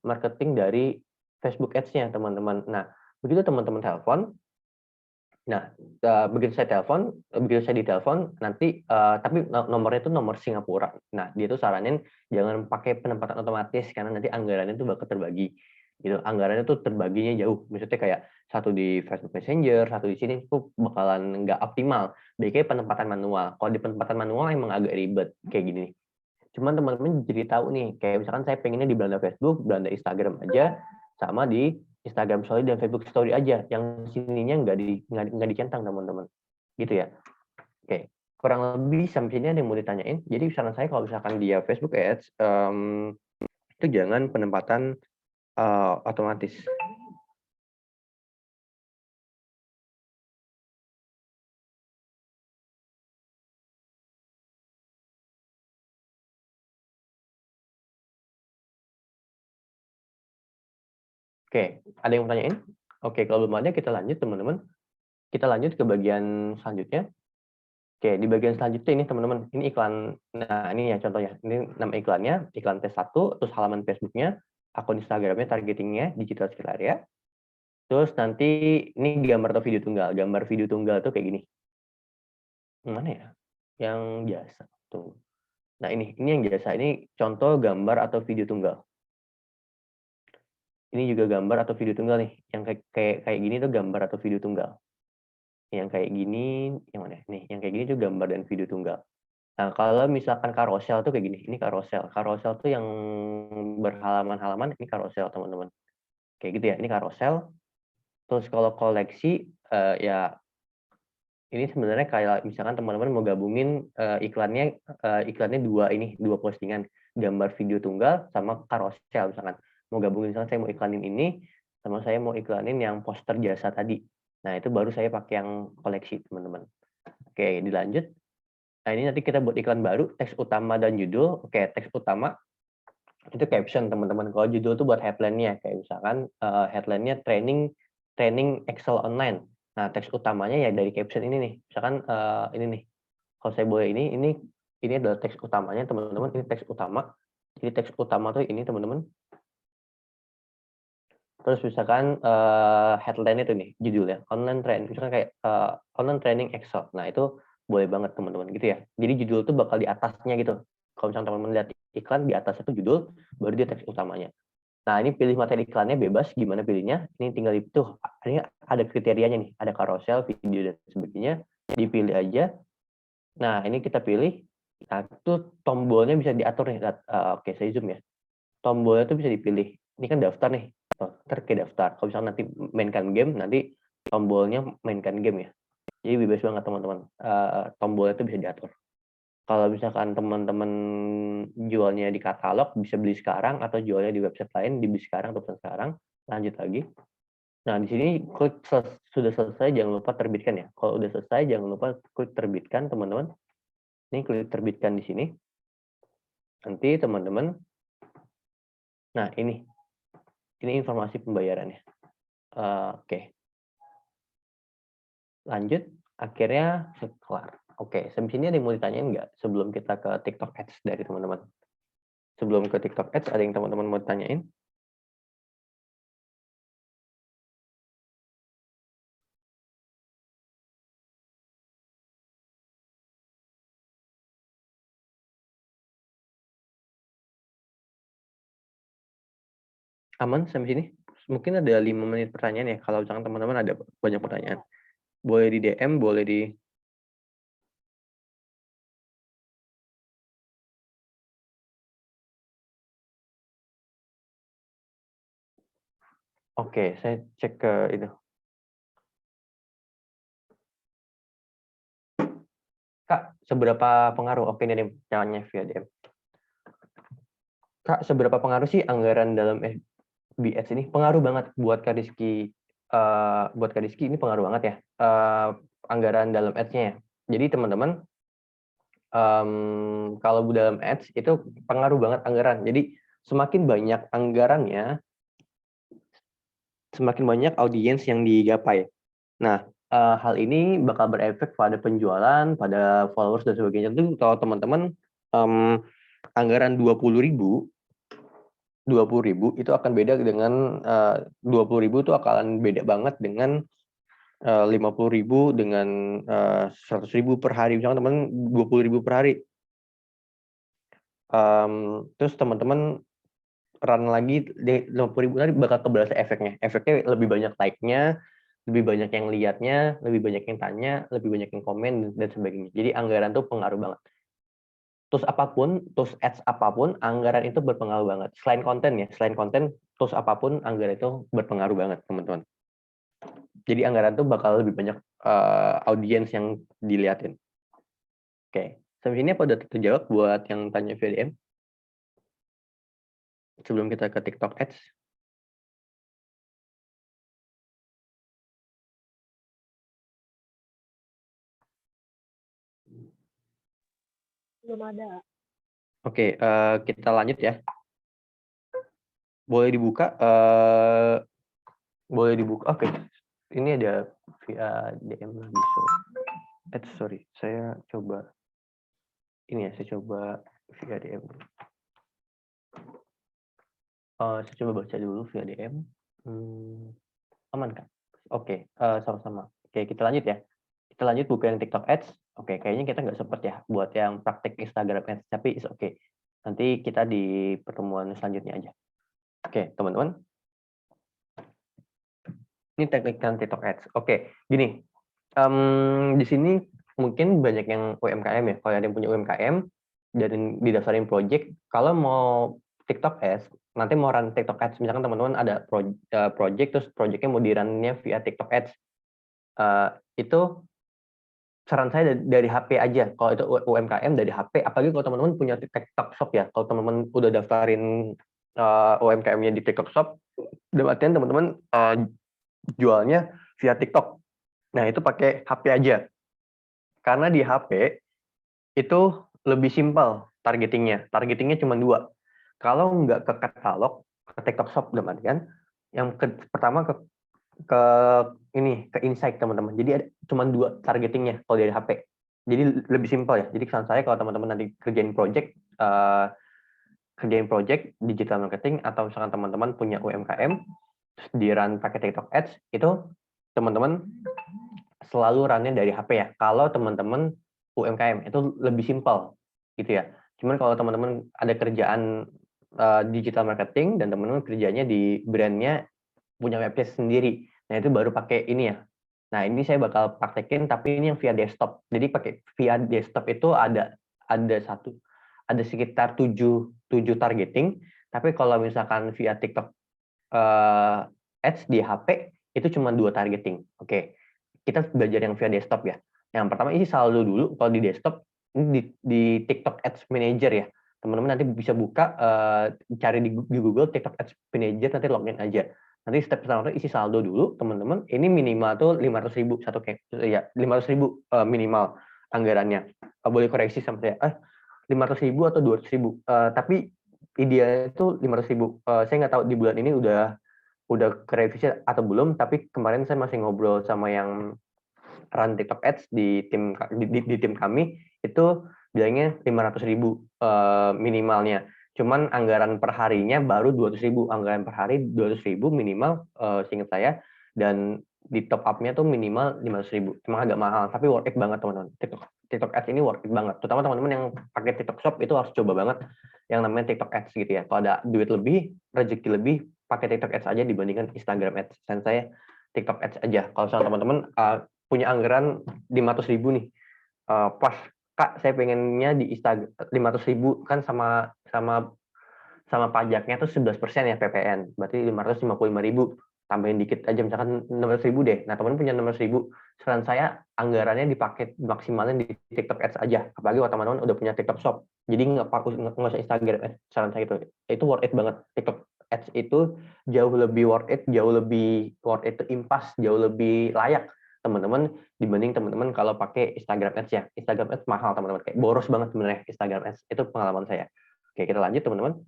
marketing dari Facebook Ads-nya, teman-teman. Nah, begitu teman-teman telepon, nah, begitu saya ditelepon, nanti tapi nomornya itu nomor Singapura. Nah, dia tuh saranin jangan pakai penempatan otomatis karena nanti anggarannya itu bakal terbagi. Gitu. Anggarannya tuh terbaginya jauh. Maksudnya kayak satu di Facebook Messenger, satu di sini tuh bakalan nggak optimal. Baiknya penempatan manual. Kalau di penempatan manual emang agak ribet kayak gini. Cuman teman-teman jadi tahu nih, kayak misalkan saya pengennya di beranda Facebook, beranda Instagram aja, sama di Instagram Story dan Facebook Story aja. Yang sininya nggak dicentang teman-teman. Gitu ya. Oke. Kurang lebih sampai sini ada yang mau ditanyain. Jadi saran saya kalau misalkan dia Facebook Ads, itu jangan penempatan otomatis. Oke, ada yang mau tanyain? Oke, kalau belum ada kita lanjut teman-teman. Kita lanjut ke bagian selanjutnya. Oke, di bagian selanjutnya ini teman-teman, ini iklan. Nah, ini ya contohnya. Ini nama iklannya, iklan tes 1, terus halaman Facebooknya, akun Instagramnya, targetingnya, digital skill area. Terus nanti ini gambar atau video tunggal. Gambar video tunggal tuh kayak gini. Yang mana ya? Yang jasa tuh. Nah, ini yang jasa. Ini contoh gambar atau video tunggal. Ini juga gambar atau video tunggal nih. Yang kayak gini tuh gambar atau video tunggal. Yang kayak gini, yang mana? Nih, yang kayak gini tuh gambar dan video tunggal. Nah, kalau misalkan karosel tuh kayak gini. Ini karosel. Karosel tuh yang berhalaman-halaman, ini karosel, teman-teman. Kayak gitu ya, ini karosel. Terus kalau koleksi, ya ini sebenarnya kayak misalkan teman-teman mau gabungin iklannya dua postingan, gambar video tunggal sama karosel misalkan. Mau gabungin, misalkan saya mau iklanin ini, sama saya mau iklanin yang poster jasa tadi. Nah, itu baru saya pakai yang koleksi, teman-teman. Oke, dilanjut. Nah, ini nanti kita buat iklan baru, teks utama dan judul. Oke, teks utama itu caption, teman-teman. Kalau judul itu buat headline-nya, kayak misalkan headline-nya training Excel online. Nah, teks utamanya ya dari caption ini nih. Misalkan ini nih. Kalau saya boleh ini adalah teks utamanya, teman-teman. Ini teks utama. Jadi teks utama tuh ini, teman-teman. Terus misalkan headline itu nih, judulnya online training, misalkan kayak online training Excel. Nah, itu boleh banget teman-teman gitu ya. Jadi judul itu bakal di atasnya gitu. Kalau misalkan teman-teman lihat iklan di atas itu judul, baru dia teks utamanya. Nah, ini pilih materi iklannya bebas, gimana pilihnya? Ini tinggal itu, ini ada kriterianya nih, ada carousel, video dan sebagainya, dipilih aja. Nah, ini kita pilih. Nah, itu tombolnya bisa diatur nih. Oke, saya zoom ya. Tombolnya itu bisa dipilih. Ini kan daftar nih. Ntar ke daftar. Kalau misalnya nanti mainkan game, nanti tombolnya mainkan game ya. Jadi bebas banget teman-teman. Tombolnya itu bisa diatur. Kalau misalkan teman-teman jualnya di katalog, bisa beli sekarang, atau jualnya di website lain, dibeli sekarang atau pesan sekarang. Lanjut lagi. Nah, di sini klik sudah selesai, jangan lupa terbitkan ya. Kalau udah selesai, jangan lupa klik terbitkan, teman-teman. Ini klik terbitkan di sini. Nanti teman-teman, nah ini informasi pembayarannya. Oke. Lanjut, akhirnya kelar. Oke, sampai sini ada yang mau ditanyain nggak sebelum kita ke TikTok Ads dari teman-teman? Sebelum ke TikTok Ads, ada yang teman-teman mau tanyain? Aman sampai sini? Mungkin ada 5 menit pertanyaan ya, kalau misalkan teman-teman ada banyak pertanyaan. Boleh di DM, boleh di... Oke, saya cek ke itu. Kak, seberapa pengaruh? Oke, ini caranya via DM. Kak, seberapa pengaruh sih anggaran dalam FB Ads ini? Pengaruh banget buat Kak Rizky. Buat Kak Rizky ini pengaruh banget ya. Anggaran dalam Ads-nya ya. Jadi teman-teman, kalau dalam Ads itu pengaruh banget anggaran. Jadi semakin banyak anggarannya, semakin banyak audiens yang digapai. Nah, hal ini bakal berefek pada penjualan, pada followers dan sebagainya. Tentu kalau teman-teman anggaran 20.000 itu akan beda dengan 20.000 itu akan beda banget dengan 50.000 dengan 100.000 per hari. Misalnya teman 20.000 per hari. Terus teman-teman run lagi di 50.000 tadi bakal keberasa efeknya. Efeknya lebih banyak like-nya, lebih banyak yang lihatnya, lebih banyak yang tanya, lebih banyak yang komen dan sebagainya. Jadi anggaran tuh pengaruh banget. Tools apapun, tools ads apapun, anggaran itu berpengaruh banget. Selain konten, tools apapun, anggaran itu berpengaruh banget, teman-teman. Jadi anggaran itu bakal lebih banyak audiens yang dilihatin. Oke, sampai sini apa udah terjawab buat yang tanya via DM? Sebelum kita ke TikTok Ads. Belum ada. Oke, kita lanjut ya. Boleh dibuka. Boleh dibuka. Oke, ini ada via DM lagi. Sorry, saya coba. Ini ya, saya coba via DM. Saya coba baca dulu via DM. Aman kan? Oke, sama-sama. Oke, kita lanjut ya. Kita lanjut buka yang TikTok Ads. Oke, kayaknya kita nggak sempat ya buat yang praktek Instagram Ads, tapi is oke. Nanti kita di pertemuan selanjutnya aja. Oke, teman-teman. Ini teknik TikTok Ads. Oke, gini. Di sini mungkin banyak yang UMKM ya. Kalau ada yang punya UMKM dan didaftarin project, kalau mau TikTok Ads, nanti mau run TikTok Ads, misalkan teman-teman ada project, terus projectnya mau di-run-nya via TikTok Ads, itu saran saya dari HP aja. Kalau itu UMKM dari HP, apalagi kalau teman-teman punya TikTok Shop ya. Kalau teman-teman udah daftarin UMKM-nya di TikTok Shop, dalam artian teman-teman jualnya via TikTok. Nah, itu pakai HP aja. Karena di HP itu lebih simpel targetingnya. Targetingnya cuma 2. Kalau nggak ke katalog, ke TikTok Shop dalam artian, yang pertama ke insight teman-teman. Jadi ada cuma 2 targetingnya kalau dari HP. Jadi lebih simpel ya. Jadi kesan saya kalau teman-teman nanti kerjain digital marketing, atau misalkan teman-teman punya UMKM terus di run pakai TikTok Ads, itu teman-teman selalu runnya dari HP ya. Kalau teman-teman UMKM itu lebih simpel gitu ya. Cuman kalau teman-teman ada kerjaan digital marketing dan teman-teman kerjanya di brandnya punya website sendiri, nah itu baru pakai ini ya. Nah ini saya bakal praktekin, tapi ini yang via desktop. Jadi pakai via desktop itu ada sekitar 7 targeting. Tapi kalau misalkan via TikTok Ads di HP itu cuma 2 targeting. Oke, kita belajar yang via desktop ya. Yang pertama isi saldo dulu. Kalau di desktop, ini di TikTok Ads Manager ya. Teman-teman nanti bisa buka, cari di Google TikTok Ads Manager, nanti login aja. Nanti step pertama isi saldo dulu, teman-teman. Ini minimal tuh 500.000 satu ya 500.000 minimal anggarannya. Boleh koreksi sama saya. 500.000 atau 200.000. Tapi idealnya itu 500.000. Saya nggak tahu di bulan ini udah kerevisi atau belum. Tapi kemarin saya masih ngobrol sama yang run TikTok Ads di tim kami, itu bilangnya 500.000 minimalnya. Cuman anggaran per harinya baru 200.000, anggaran per hari 200.000 minimal, seingat saya, dan di top up-nya tuh minimal 500.000. Emang agak mahal, tapi worth it banget teman-teman. TikTok Ads ini worth it banget. Terutama teman-teman yang pakai TikTok Shop itu harus coba banget yang namanya TikTok Ads gitu ya. Kalau ada duit lebih, rezeki lebih, pakai TikTok Ads aja dibandingkan Instagram Ads. Dan saya TikTok Ads aja. Kalau misalnya teman-teman punya anggaran 500.000 nih, pas Kak, saya pengennya di Instagram 500.000 kan sama pajaknya tuh 11% ya PPN, berarti 555.000, tambahin dikit aja misalkan 600.000 deh. Nah teman punya 600.000, saran saya anggarannya dipakai maksimalnya di TikTok Ads aja, apalagi kalau teman-teman udah punya TikTok Shop, jadi nggak usah Instagram Ads. Saran saya itu worth it banget. TikTok Ads itu jauh lebih worth it, to impas, jauh lebih layak teman-teman dibanding teman-teman kalau pakai Instagram Ads ya. Instagram Ads mahal teman-teman, kayak boros banget sebenarnya Instagram Ads. Itu pengalaman saya. Oke, kita lanjut teman-teman.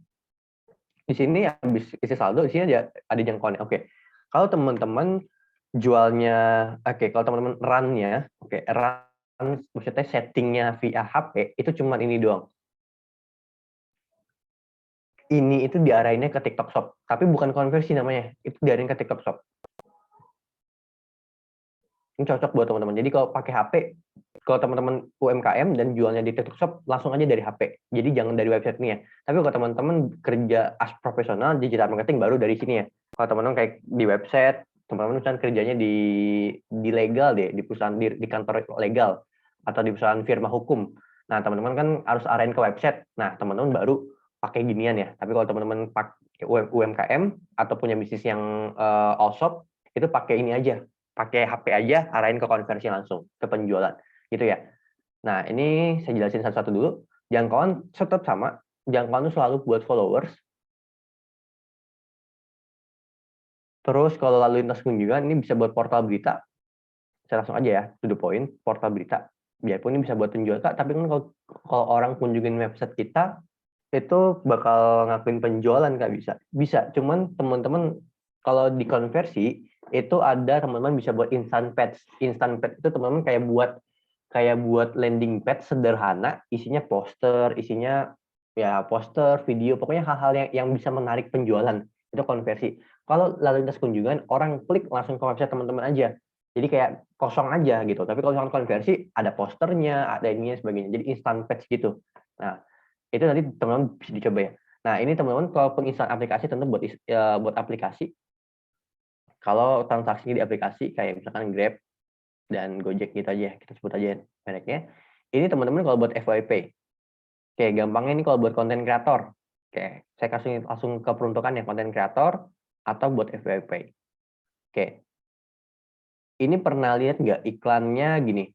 Di sini habis isi saldo, di sini ada jangkauannya. Oke. Kalau teman-teman jualnya, kalau teman-teman run-nya, run maksudnya settingnya via HP itu cuma ini doang. Ini itu diarahinnya ke TikTok Shop, tapi bukan konversi namanya. Itu diarahin ke TikTok Shop. Ini cocok buat teman-teman. Jadi kalau pakai HP, kalau teman-teman UMKM dan jualnya di TikTok Shop, langsung aja dari HP. Jadi jangan dari website ini ya. Tapi kalau teman-teman kerja as profesional, digital marketing baru dari sini ya. Kalau teman-teman kayak di website, teman-teman misalnya kerjanya di legal deh, di perusahaan di kantor legal atau di perusahaan firma hukum. Nah, teman-teman kan harus arahin ke website. Nah, teman-teman baru pakai ginian ya. Tapi kalau teman-teman pakai UMKM atau punya bisnis yang all shop, itu pakai ini aja. Pakai HP aja, arahin ke konversi langsung, ke penjualan. Gitu ya. Nah, ini saya jelasin satu-satu dulu. Jangkauan tetap sama. Jangkauan itu selalu buat followers. Terus kalau lalu lintas kunjungan, ini bisa buat portal berita. Saya langsung aja ya, to the point, portal berita. Biarpun ini bisa buat penjual, Kak, tapi kan kalau orang kunjungin website kita, itu bakal ngakuin penjualan, Kak, bisa. Bisa, cuman teman-teman kalau dikonversi, itu ada teman-teman bisa buat instant page. Instant page itu teman-teman kayak buat landing page sederhana, isinya poster, video, pokoknya hal-hal yang bisa menarik penjualan. Itu konversi. Kalau lalu lintas kunjungan, orang klik langsung ke website teman-teman aja. Jadi kayak kosong aja gitu. Tapi kalau misalkan konversi, ada posternya, ada ininya sebagainya. Jadi instant page gitu. Nah, itu nanti teman-teman bisa dicoba ya. Nah, ini teman-teman kalau penginstalan aplikasi tentu buat aplikasi. Kalau transaksi di aplikasi kayak misalkan Grab dan Gojek gitu aja, kita sebut aja mereknya. Ini teman-teman kalau buat FYP. Oke, gampangnya ini kalau buat konten kreator. Oke, saya kasih langsung ke peruntukan ya, konten kreator atau buat FYP. Oke. Ini pernah lihat nggak iklannya gini?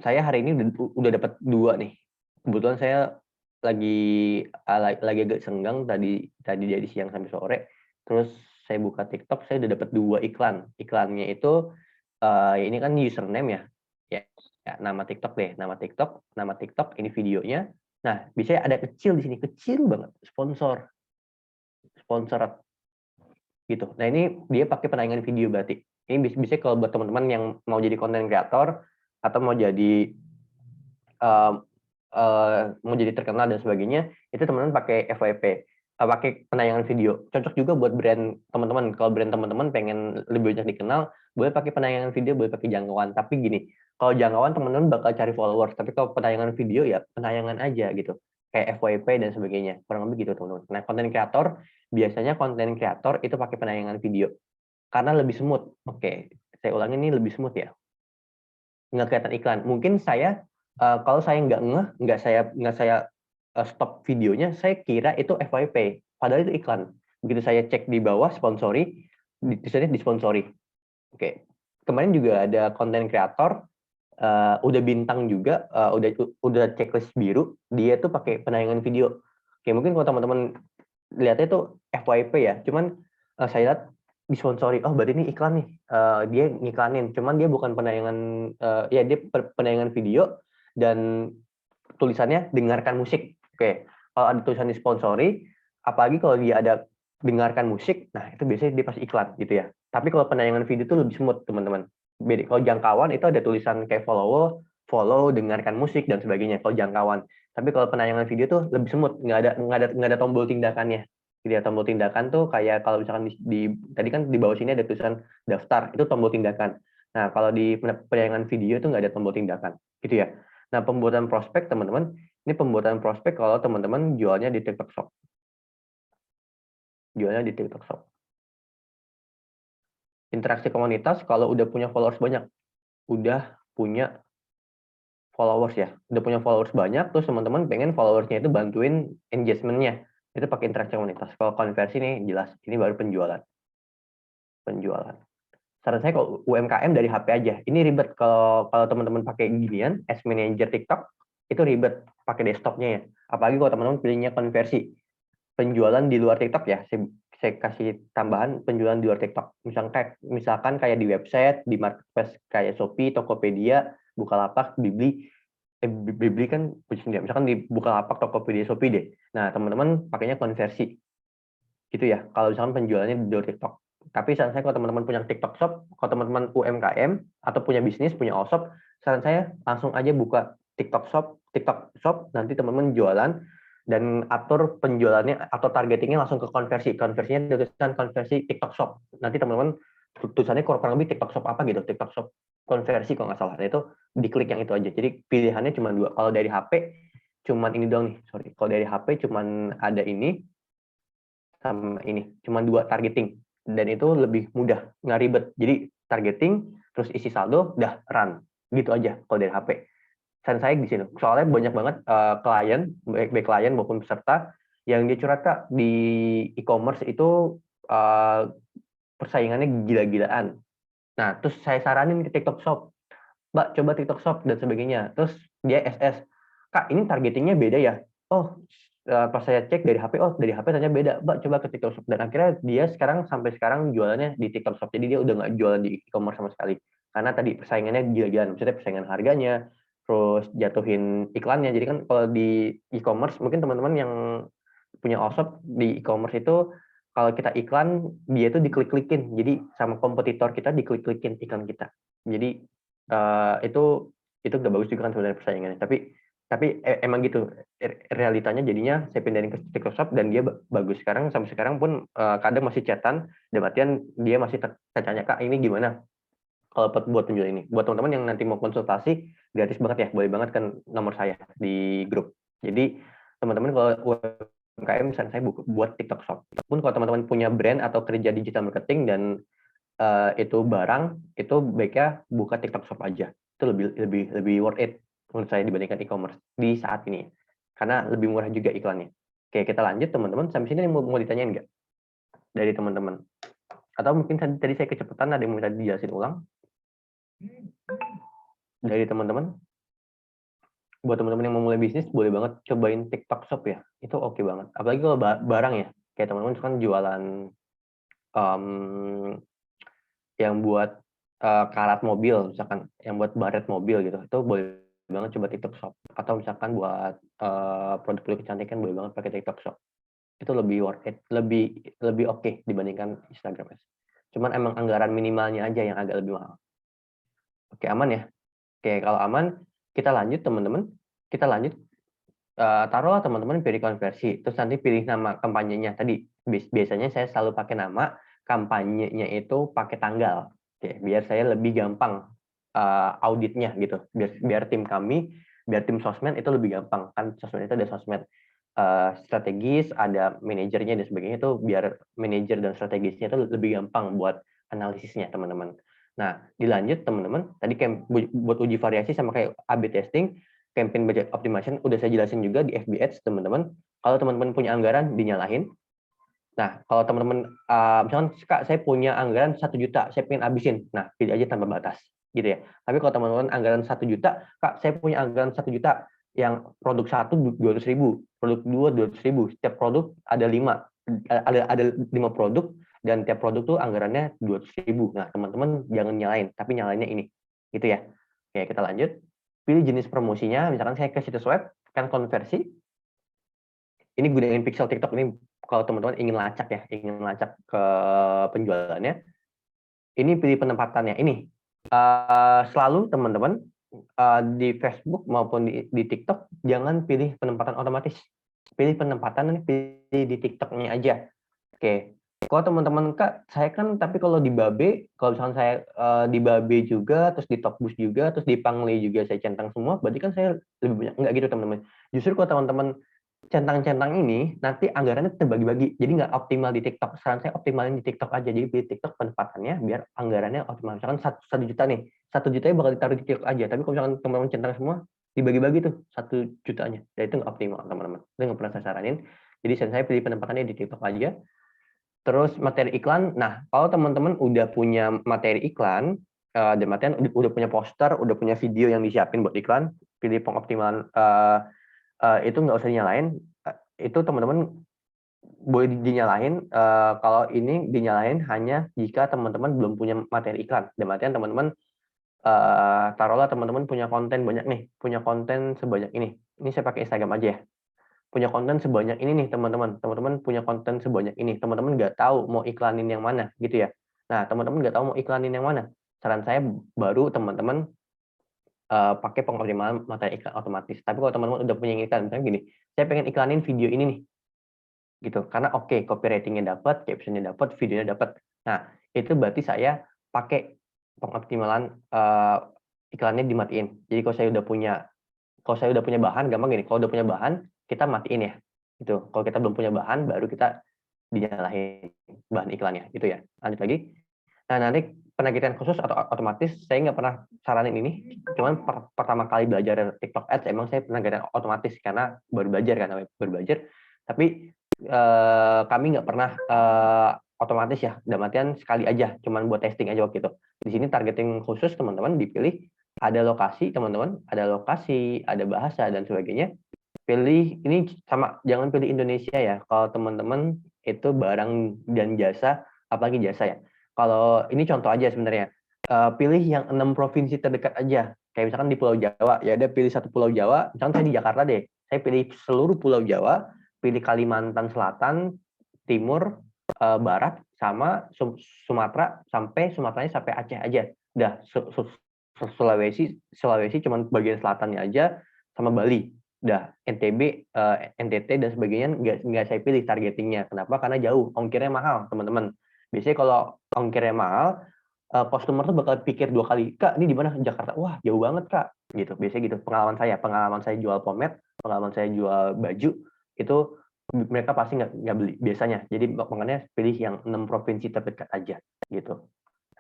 Saya hari ini udah dapat 2 nih. Kebetulan saya lagi agak senggang tadi dari siang sampai sore. Terus saya buka TikTok, saya udah dapat 2 iklan. Iklannya itu ini kan username ya. Ya, nama TikTok deh, nama TikTok, ini videonya. Nah, biasanya ada kecil di sini, kecil banget, sponsor gitu. Nah, ini dia pakai penayangan video berarti. Ini bisa kalau buat teman-teman yang mau jadi konten kreator atau mau jadi terkenal dan sebagainya, itu teman-teman pakai FYP, pakai penayangan video. Cocok juga buat brand teman-teman. Kalau brand teman-teman pengen lebih banyak dikenal, boleh pakai penayangan video, boleh pakai jangkauan. Tapi gini, kalau jangkauan teman-teman bakal cari followers, tapi kalau penayangan video ya penayangan aja gitu. Kayak FYP dan sebagainya. Kurang lebih gitu teman-teman. Nah, konten kreator, biasanya konten kreator itu pakai penayangan video. Karena lebih smooth. Oke, saya ulangi ini lebih smooth ya. Nggak kelihatan iklan. Mungkin saya kalau saya nggak saya stop videonya, saya kira itu FYP, padahal itu iklan. Begitu saya cek di bawah sponsori, di sana disponsori. Oke, kemarin juga ada konten kreator udah bintang juga, udah checklist biru, dia tuh pakai penayangan video. Oke, mungkin kalau teman-teman lihatnya tuh FYP ya, cuman saya lihat disponsori, oh berarti ini iklan nih, dia ngiklanin, cuman dia bukan penayangan, ya dia penayangan video dan tulisannya dengarkan musik. Oke, kalau ada tulisan disponsori, apalagi kalau dia ada dengarkan musik, nah itu biasanya dia pasti iklan gitu ya. Tapi kalau penayangan video itu lebih smooth teman-teman. Beda kalau jangkauan itu ada tulisan kayak follow, dengarkan musik dan sebagainya. Kalau jangkauan. Tapi kalau penayangan video tuh lebih smooth, nggak ada tombol tindakannya. Jadi ya, tombol tindakan tuh kayak kalau misalkan tadi kan di bawah sini ada tulisan daftar, itu tombol tindakan. Nah kalau di penayangan video itu nggak ada tombol tindakan, gitu ya. Nah pembuatan prospek teman-teman, ini pembuatan prospek kalau teman-teman jualnya di TikTok Shop. Jualnya di TikTok Shop. Interaksi komunitas kalau udah punya followers banyak, udah punya followers ya, udah punya followers banyak, terus teman-teman pengen followersnya itu bantuin engagement-nya, itu pakai interaksi komunitas. Kalau konversi nih jelas, ini baru penjualan. Saran saya kalau UMKM dari HP aja, ini ribet kalau teman-teman pakai ginian, Ads Manager TikTok, itu ribet pakai desktopnya ya. Apalagi kalau teman-teman pilihnya konversi. Penjualan di luar TikTok ya, saya kasih tambahan penjualan di luar TikTok. Misalkan kayak di website, di marketplace kayak Shopee, Tokopedia, Bukalapak, Bibli kan punya sendiri. Misalkan di Bukalapak, Tokopedia, Shopee deh. Nah, teman-teman pakainya konversi. Gitu ya, kalau misalkan penjualannya di luar TikTok. Tapi saran saya kalau teman-teman punya TikTok Shop, kalau teman-teman UMKM atau punya bisnis, punya all-shop, saran saya langsung aja buka TikTok Shop, nanti teman-teman jualan dan atur penjualannya atau targetingnya langsung ke konversi. Konversinya tulisan konversi TikTok Shop. Nanti teman-teman tulisannya kurang lebih TikTok Shop apa gitu, TikTok Shop konversi kalau nggak salah. Nah, itu diklik yang itu aja. Jadi pilihannya cuma 2. Kalau dari HP cuman ini doang nih, sorry. Kalau dari HP cuman ada ini sama ini, cuman 2 targeting dan itu lebih mudah, nggak ribet. Jadi targeting terus isi saldo, udah run gitu aja kalau dari HP. Saran saya di sini, soalnya banyak banget klien, baik klien maupun peserta yang dia curhat Kak, di e-commerce itu persaingannya gila-gilaan. Nah, terus saya saranin ke TikTok Shop, Mbak coba TikTok Shop dan sebagainya. Terus dia SS, Kak ini targetingnya beda ya? Oh, pas saya cek dari HP, oh dari HP ternyata beda, Mbak coba ke TikTok Shop. Dan akhirnya dia sampai sekarang jualannya di TikTok Shop. Jadi dia udah nggak jualan di e-commerce sama sekali. Karena tadi persaingannya gila-gilaan, maksudnya persaingan harganya, terus jatuhin iklannya. Jadi kan kalau di e-commerce, mungkin teman-teman yang punya all-shop di e-commerce itu, kalau kita iklan, dia itu diklik-klikin. Jadi sama kompetitor kita diklik-klikin iklan kita. Jadi itu udah bagus juga kan sebenarnya persaingannya. Tapi emang gitu realitanya, jadinya saya pindahin ke TikTok Shop dan dia bagus sekarang. Sampai sekarang pun kadang masih chatan, dan artian dia masih tanya, Kak ini gimana kalau buat penjual ini. Buat teman-teman yang nanti mau konsultasi gratis banget ya, boleh banget kan nomor saya di grup. Jadi teman-teman kalau UMKM misalnya saya buat TikTok Shop. Pun kalau teman-teman punya brand atau kerja digital marketing dan itu barang, itu baiknya buka TikTok Shop aja. Itu lebih worth it menurut saya dibandingkan e-commerce di saat ini. Karena lebih murah juga iklannya. Oke, kita lanjut teman-teman. Sampai sini mau ditanyain nggak dari teman-teman? Atau mungkin tadi saya kecepatan, ada yang mau dijelasin ulang dari teman-teman? Buat teman-teman yang mau mulai bisnis, boleh banget cobain TikTok Shop ya. Itu oke banget. Apalagi kalau barang ya. Kayak teman-teman kan jualan yang buat karat mobil, misalkan yang buat baret mobil gitu, itu boleh banget coba TikTok Shop. Atau misalkan buat produk-produk kecantikan, boleh banget pakai TikTok Shop. Itu lebih worth it, lebih oke dibandingkan Instagram Ads. Cuman emang anggaran minimalnya aja yang agak lebih mahal. Oke, aman ya? Oke, kalau aman, kita lanjut teman-teman. Kita lanjut, taruhlah teman-teman pilih konversi, terus nanti pilih nama kampanyenya. Tadi biasanya saya selalu pakai nama, kampanyenya itu pakai tanggal. Oke, biar saya lebih gampang auditnya gitu. Biar tim kami, biar tim sosmed itu lebih gampang. Kan sosmed itu ada sosmed strategis, ada manajernya dan sebagainya, itu biar manajer dan strategisnya itu lebih gampang buat analisisnya teman-teman. Nah, dilanjut teman-teman, tadi buat uji variasi sama kayak A/B testing, campaign budget optimization udah saya jelasin juga di FB Ads teman-teman. Kalau teman-teman punya anggaran, dinyalain. Nah, kalau teman-teman, misalkan Kak, saya punya anggaran 1 juta, saya pengen habisin. Nah, pilih aja tanpa batas, gitu ya. Tapi kalau teman-teman anggaran 1 juta, Kak, saya punya anggaran 1 juta, yang produk 1 200.000, produk 2 200.000, setiap produk ada 5, ada 5 produk, dan tiap produk tuh anggarannya 200.000. Nah, teman-teman jangan nyalain, tapi nyalainnya ini, gitu ya. Oke, kita lanjut. Pilih jenis promosinya, misalkan saya ke situs web, kan konversi. Ini gunain pixel TikTok ini kalau teman-teman ingin lacak ya, ingin lacak ke penjualannya, ini pilih penempatannya. Ini selalu teman-teman di Facebook maupun di TikTok jangan pilih penempatan otomatis, pilih penempatan pilih di TikToknya aja. Oke, kalau teman-teman Kak, saya kan tapi kalau di Babe, kalau misalkan saya di Babe juga, terus di Topbus juga, terus di Pangli juga saya centang semua, berarti kan saya lebih banyak. Enggak gitu teman-teman. Justru kalau teman-teman centang-centang ini nanti anggarannya terbagi-bagi, jadi nggak optimal di TikTok. Saran saya optimalin di TikTok aja, jadi pilih TikTok penempatannya biar anggarannya optimal. Misalkan 1 juta nih, 1 jutanya bakal ditaruh di TikTok aja, tapi kalau misalkan teman-teman centang semua, dibagi-bagi tuh 1 jutanya, ya itu nggak optimal teman-teman. Itu nggak pernah saya saranin. Jadi saya pilih penempatannya di TikTok aja. Terus materi iklan, nah kalau teman-teman udah punya materi iklan, dan materian udah punya poster, udah punya video yang disiapin buat iklan, pilih pengoptimalan itu nggak usah dinyalain, itu teman-teman boleh dinyalain, kalau ini dinyalain hanya jika teman-teman belum punya materi iklan. Dan artian teman-teman, taruhlah teman-teman punya konten banyak nih, punya konten sebanyak ini saya pakai Instagram aja ya, punya konten sebanyak ini nih teman-teman, teman-teman punya konten sebanyak ini, teman-teman nggak tahu mau iklanin yang mana gitu ya. Nah, teman-teman nggak tahu mau iklanin yang mana, saran saya baru teman-teman pakai pengoptimalan materi iklan otomatis. Tapi kalau teman-teman udah punya iklan, misalnya gini, saya pengen iklanin video ini nih, gitu. Karena oke, copywriting-nya dapat, caption-nya dapat, videonya dapat. Nah, itu berarti saya pakai pengoptimalan iklannya dimatiin. Jadi kalau saya udah punya bahan, gampang gini, kalau udah punya bahan, kita matiin ya. Gitu. Kalau kita belum punya bahan, baru kita dinyalain bahan iklannya, gitu ya. Lanjut lagi. Nah, nanti penagihan khusus atau otomatis, saya nggak pernah saranin ini, cuman pertama kali belajar TikTok Ads, emang saya penagihan otomatis, karena baru belajar kan, baru belajar. Tapi kami nggak pernah otomatis ya, dalam artian sekali aja, cuman buat testing aja waktu itu. Di sini targeting khusus teman-teman dipilih, ada lokasi teman-teman, ada lokasi, ada bahasa dan sebagainya. Pilih ini sama, jangan pilih Indonesia ya. Kalau teman-teman itu barang dan jasa, apalagi jasa ya. Kalau ini contoh aja sebenarnya, pilih yang 6 provinsi terdekat aja. Kayak misalkan di Pulau Jawa, ya udah pilih 1 Pulau Jawa. Misalkan saya di Jakarta deh, saya pilih seluruh Pulau Jawa, pilih Kalimantan Selatan, Timur, Barat, sama Sumatera, sampai Sumateranya sampai Aceh aja. Udah, Sulawesi cuman bagian selatannya aja, sama Bali. Udah, NTB, NTT dan sebagainya nggak saya pilih targetingnya. Kenapa? Karena jauh, ongkirnya mahal, teman-teman. Biasanya kalau ongkirnya mahal, customer tuh bakal pikir 2 kali, Kak, ini di mana? Jakarta. Wah, jauh banget, Kak. Gitu. Biasanya gitu. Pengalaman saya jual pomade, pengalaman saya jual baju, itu mereka pasti nggak beli biasanya. Jadi makanya pilih yang 6 provinsi terdekat aja gitu.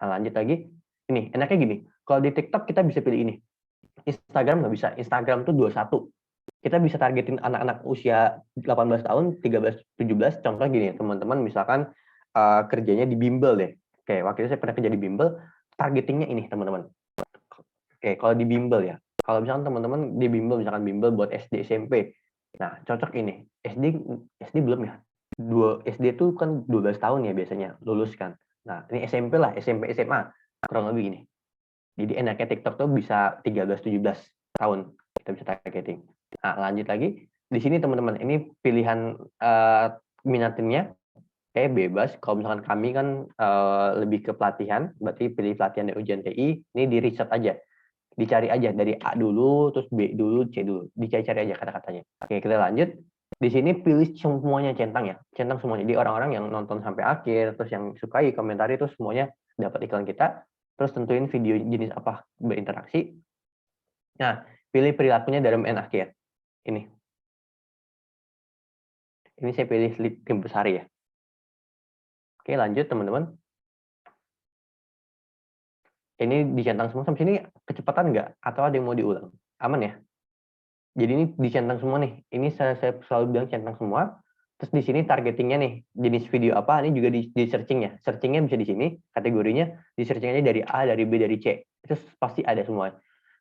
Nah, lanjut lagi. Ini enaknya gini, kalau di TikTok kita bisa pilih ini. Instagram nggak bisa. Instagram tuh 21. Kita bisa targetin anak-anak usia 18 tahun, 13, 17. Contoh gini, teman-teman misalkan kerjanya di bimbel deh. Oke, waktu itu saya pernah kerja di bimbel, targetingnya ini teman-teman. Oke, kalau di bimbel ya. Kalau misalkan teman-teman di bimbel, misalkan bimbel buat SD, SMP. Nah, cocok ini. SD belum ya. SD itu kan 12 tahun ya biasanya lulus kan. Nah, ini SMP lah, SMP, SMA. Kurang lebih ini. Jadi enaknya TikTok tuh bisa 13, 17 tahun kita bisa targeting. Nah, lanjut lagi. Di sini teman-teman, ini pilihan minatinnya kayak bebas. Kalau misalkan kami kan lebih ke pelatihan, berarti pilih pelatihan dari ujian TI, ini di riset aja. Dicari aja dari A dulu, terus B dulu, C dulu. Dicari-cari aja kata-katanya. Oke, kita lanjut. Di sini pilih semuanya centang ya. Centang semuanya. Jadi orang-orang yang nonton sampai akhir, terus yang sukai, komentari, itu semuanya dapat iklan kita. Terus tentuin video jenis apa berinteraksi. Nah, pilih perilakunya dalam dan akhir. Ini. Ini saya pilih tim besar ya. Oke, lanjut teman-teman. Ini dicentang semua sampai sini kecepatan nggak? Atau ada yang mau diulang? Aman ya? Jadi ini dicentang semua nih. Ini saya selalu bilang centang semua. Terus di sini targetingnya nih, jenis video apa, ini juga di searching ya. Searchingnya bisa di sini, kategorinya, di searching aja dari A, dari B, dari C. Itu pasti ada semua.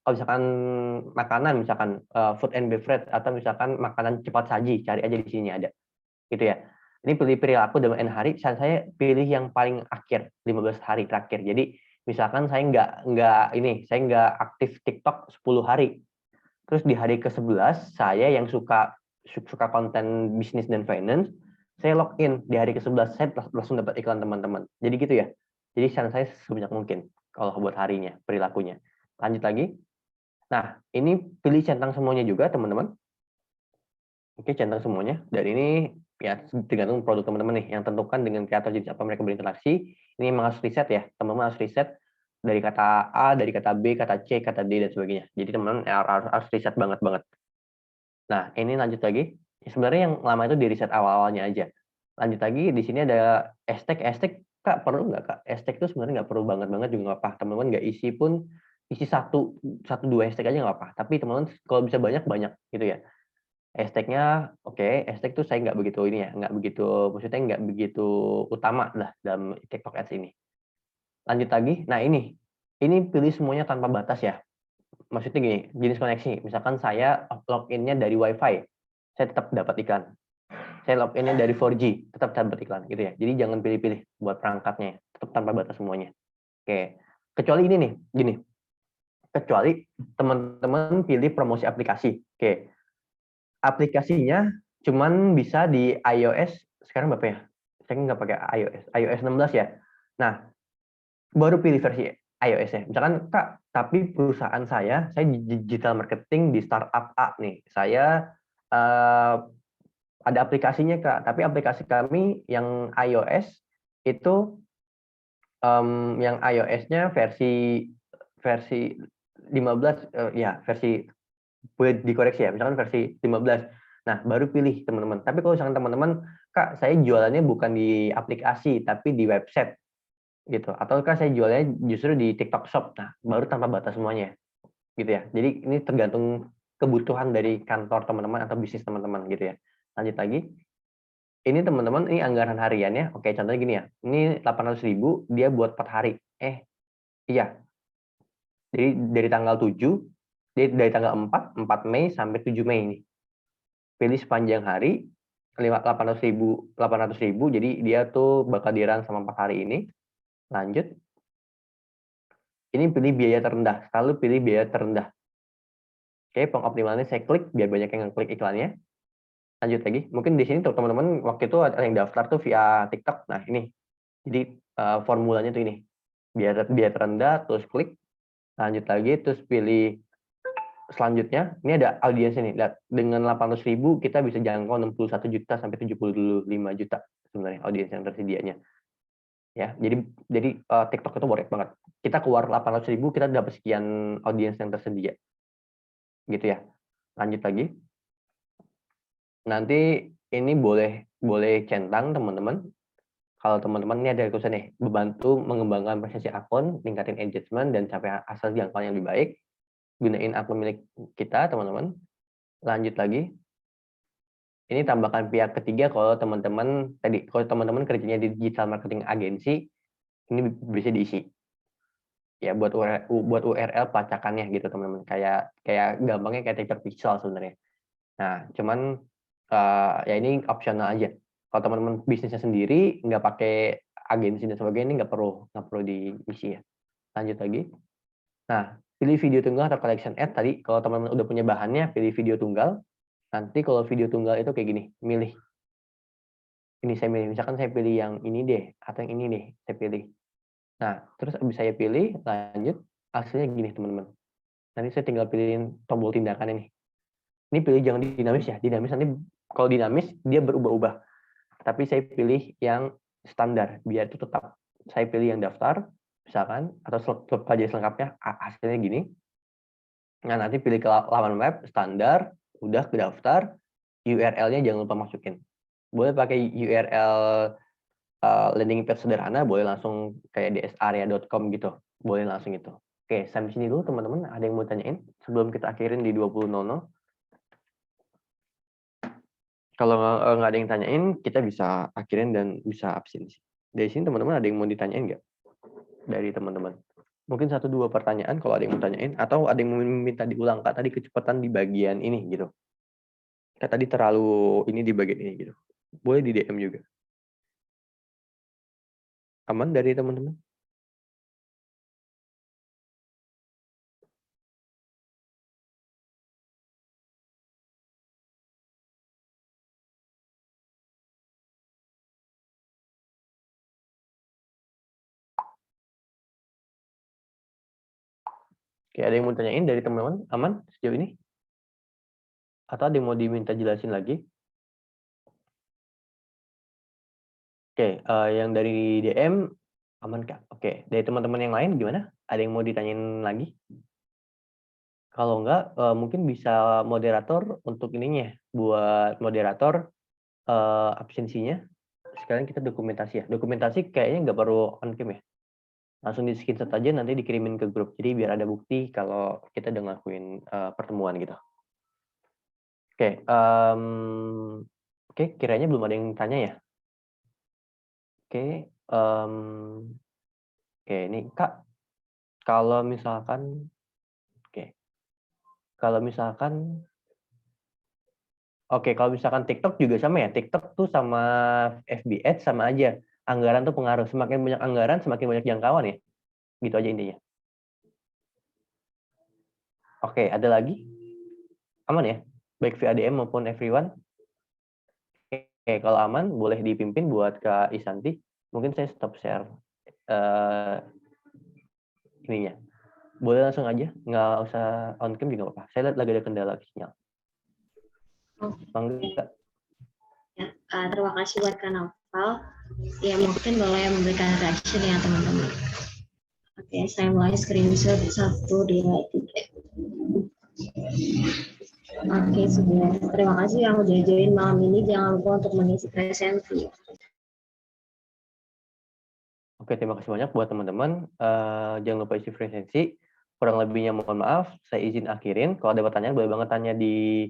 Kalau misalkan makanan, misalkan food and beverage, atau misalkan makanan cepat saji, cari aja di sini ada. Gitu ya. Ini pilih perilaku dalam N hari, saya pilih yang paling akhir, 15 hari terakhir. Jadi misalkan saya saya nggak aktif TikTok 10 hari. Terus di hari ke-11 saya yang suka konten bisnis dan finance, saya login di hari ke-11 saya langsung dapat iklan teman-teman. Jadi gitu ya. Jadi saran saya sebanyak mungkin kalau buat harinya, perilakunya. Lanjut lagi. Nah, ini pilih centang semuanya juga teman-teman. Oke, centang semuanya. Dan ini ya tergantung produk teman-teman nih yang tentukan dengan kreator jenis apa mereka berinteraksi. Ini memang harus riset ya. Teman-teman harus riset dari kata A, dari kata B, kata C, kata D, dan sebagainya. Jadi teman-teman harus riset banget. Nah, ini lanjut lagi. Sebenarnya yang lama itu di riset awal-awalnya aja. Lanjut lagi, di sini ada hashtag. Hashtag, Kak, perlu nggak, Kak? Hashtag itu sebenarnya nggak perlu banget juga nggak apa. Teman-teman nggak isi pun, isi satu dua hashtag aja nggak apa. Tapi teman-teman kalau bisa banyak gitu ya. Hashtag-nya, oke, hashtag itu saya nggak begitu ini ya, maksudnya nggak begitu utama lah dalam TikTok Ads ini. Lanjut lagi, nah ini pilih semuanya tanpa batas ya. Maksudnya gini, jenis koneksi. Misalkan saya login-nya dari WiFi, saya tetap dapat iklan. Saya login-nya dari 4G, tetap dapat iklan, gitu ya. Jadi jangan pilih-pilih buat perangkatnya, tetap tanpa batas semuanya. Oke, kecuali ini nih, gini. Kecuali teman-teman pilih promosi aplikasi. Oke, aplikasinya cuman bisa di iOS, sekarang berapa ya? Saya nggak pakai iOS 16 ya. Nah, baru pilih versi iOS-nya. Misalkan, Kak, tapi perusahaan saya digital marketing di startup A nih. Saya ada aplikasinya, Kak, tapi aplikasi kami yang iOS itu yang iOS-nya versi 15, ya versi boleh dikoreksi ya, misalkan versi 15. Nah, baru pilih teman-teman. Tapi kalau misalkan teman-teman, Kak, saya jualannya bukan di aplikasi, tapi di website, gitu. Atau Kak, saya jualnya justru di TikTok Shop. Nah, baru tanpa batas semuanya, gitu ya. Jadi ini tergantung kebutuhan dari kantor teman-teman atau bisnis teman-teman, gitu ya. Lanjut lagi. Ini teman-teman, ini anggaran hariannya. Oke, contohnya gini ya. Ini 800.000, dia buat 4 hari. Iya. Jadi dari tanggal 7, dari tanggal 4 Mei sampai 7 Mei ini. Pilih sepanjang hari, 800.000, jadi dia tuh bakal dirun sama 4 hari ini. Lanjut. Ini pilih biaya terendah, selalu pilih biaya terendah. Oke, pengoptimalannya saya klik, biar banyak yang ngeklik iklannya. Lanjut lagi, mungkin di sini tuh teman-teman waktu itu ada yang daftar tuh via TikTok. Nah ini, jadi formulanya tuh ini, biaya terendah, terus klik. Lanjut lagi, terus pilih selanjutnya. Ini ada audiensnya nih, lihat, dengan 800.000 kita bisa jangkau 61 juta sampai 75 juta sebenarnya audiens yang tersedianya. Ya, jadi TikTok itu worth banget. Kita keluar 800.000, kita dapat sekian audiens yang tersedia. Gitu ya. Lanjut lagi. Nanti ini boleh centang teman-teman. Kalau teman-teman ini ada tulisan nih, membantu mengembangkan prestasi akun, tingkatin engagement, dan capai hasil jangkauan yang lebih baik. Gunain akun milik kita, teman-teman. Lanjut lagi. Ini tambahkan pihak ketiga kalau teman-teman kerjanya di digital marketing agency, ini bisa diisi. Ya buat URL pelacakannya gitu teman-teman. Kayak gampangnya kayak TikTok Pixel sebenarnya. Nah, cuman ya ini opsional aja. Kalau teman-teman bisnisnya sendiri nggak pakai agensi dan sebagainya, ini nggak perlu diisi ya. Lanjut lagi. Nah, pilih video tunggal atau collection ad tadi. Kalau teman-teman udah punya bahannya, pilih video tunggal. Nanti kalau video tunggal itu kayak gini, milih. Ini saya milih, misalkan saya pilih yang ini deh, atau yang ini deh, saya pilih. Nah, terus habis saya pilih, lanjut, hasilnya gini teman-teman. Nanti saya tinggal pilihin tombol tindakan ini. Ini pilih jangan dinamis ya, dinamis nanti kalau dinamis dia berubah-ubah. Tapi saya pilih yang standar, biar itu tetap. Saya pilih yang daftar, misalkan, atau pelajari selengkapnya, hasilnya gini. Nah, nanti pilih ke laman web, standar, udah ke daftar, URL-nya jangan lupa masukin. Boleh pakai URL landing page sederhana, boleh langsung kayak dsarea.com gitu. Boleh langsung itu. Oke, sampai sini dulu teman-teman. Ada yang mau tanyain sebelum kita akhirin di 20.00? Kalau nggak ada yang tanyain, kita bisa akhirin dan bisa absensi. Dari sini teman-teman ada yang mau ditanyain nggak? Dari teman-teman. Mungkin 1-2 pertanyaan kalau ada yang mau tanyain, atau ada yang minta diulang, Kak, tadi kecepatan di bagian ini, gitu. Kak, tadi terlalu ini di bagian ini, gitu. Boleh di DM juga. Aman dari teman-teman? Oke, ada yang mau tanyain dari teman-teman? Aman sejauh ini? Atau ada yang mau diminta jelasin lagi? Oke, yang dari DM aman, Kak? Oke, dari teman-teman yang lain gimana? Ada yang mau ditanyain lagi? Kalau enggak, mungkin bisa moderator untuk ininya, buat moderator, absensinya, sekarang kita dokumentasi ya. Dokumentasi kayaknya nggak perlu on cam ya? Langsung di-screenshot aja nanti dikirimin ke grup. Jadi biar ada bukti kalau kita udah ngelakuin, pertemuan gitu. Oke, oke, kiranya belum ada yang tanya ya? Oke, oke ini Kak, kalau misalkan kalau misalkan kalau misalkan TikTok juga sama ya, TikTok tuh sama FB Ads sama aja, anggaran tuh pengaruh, semakin banyak anggaran, semakin banyak jangkauan ya? Gitu aja intinya. Oke, ada lagi? Aman ya? Baik via DM maupun everyone? Oke, kalau aman boleh dipimpin buat Kak Isanti. Mungkin saya stop share, ininya. Boleh langsung aja, nggak usah on cam juga apa-apa. Saya lihat lagi ada kendala sinyal. Mangga. Ya, terima kasih buat Kak Naufal. Ya, mungkin boleh memberikan reaction ya teman-teman. Oke, saya mulai screenshot 1, 2, 3. Oke, sudah. Terima kasih yang udah join malam ini. Jangan lupa untuk mengisi presensi. Oke, terima kasih banyak buat teman-teman. Jangan lupa isi presensi. Kurang lebihnya mohon maaf, saya izin akhirin. Kalau ada pertanyaan boleh banget tanya di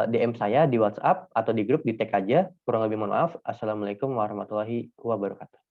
DM saya di WhatsApp atau di grup, di tag aja. Kurang lebih mohon maaf. Assalamualaikum warahmatullahi wabarakatuh.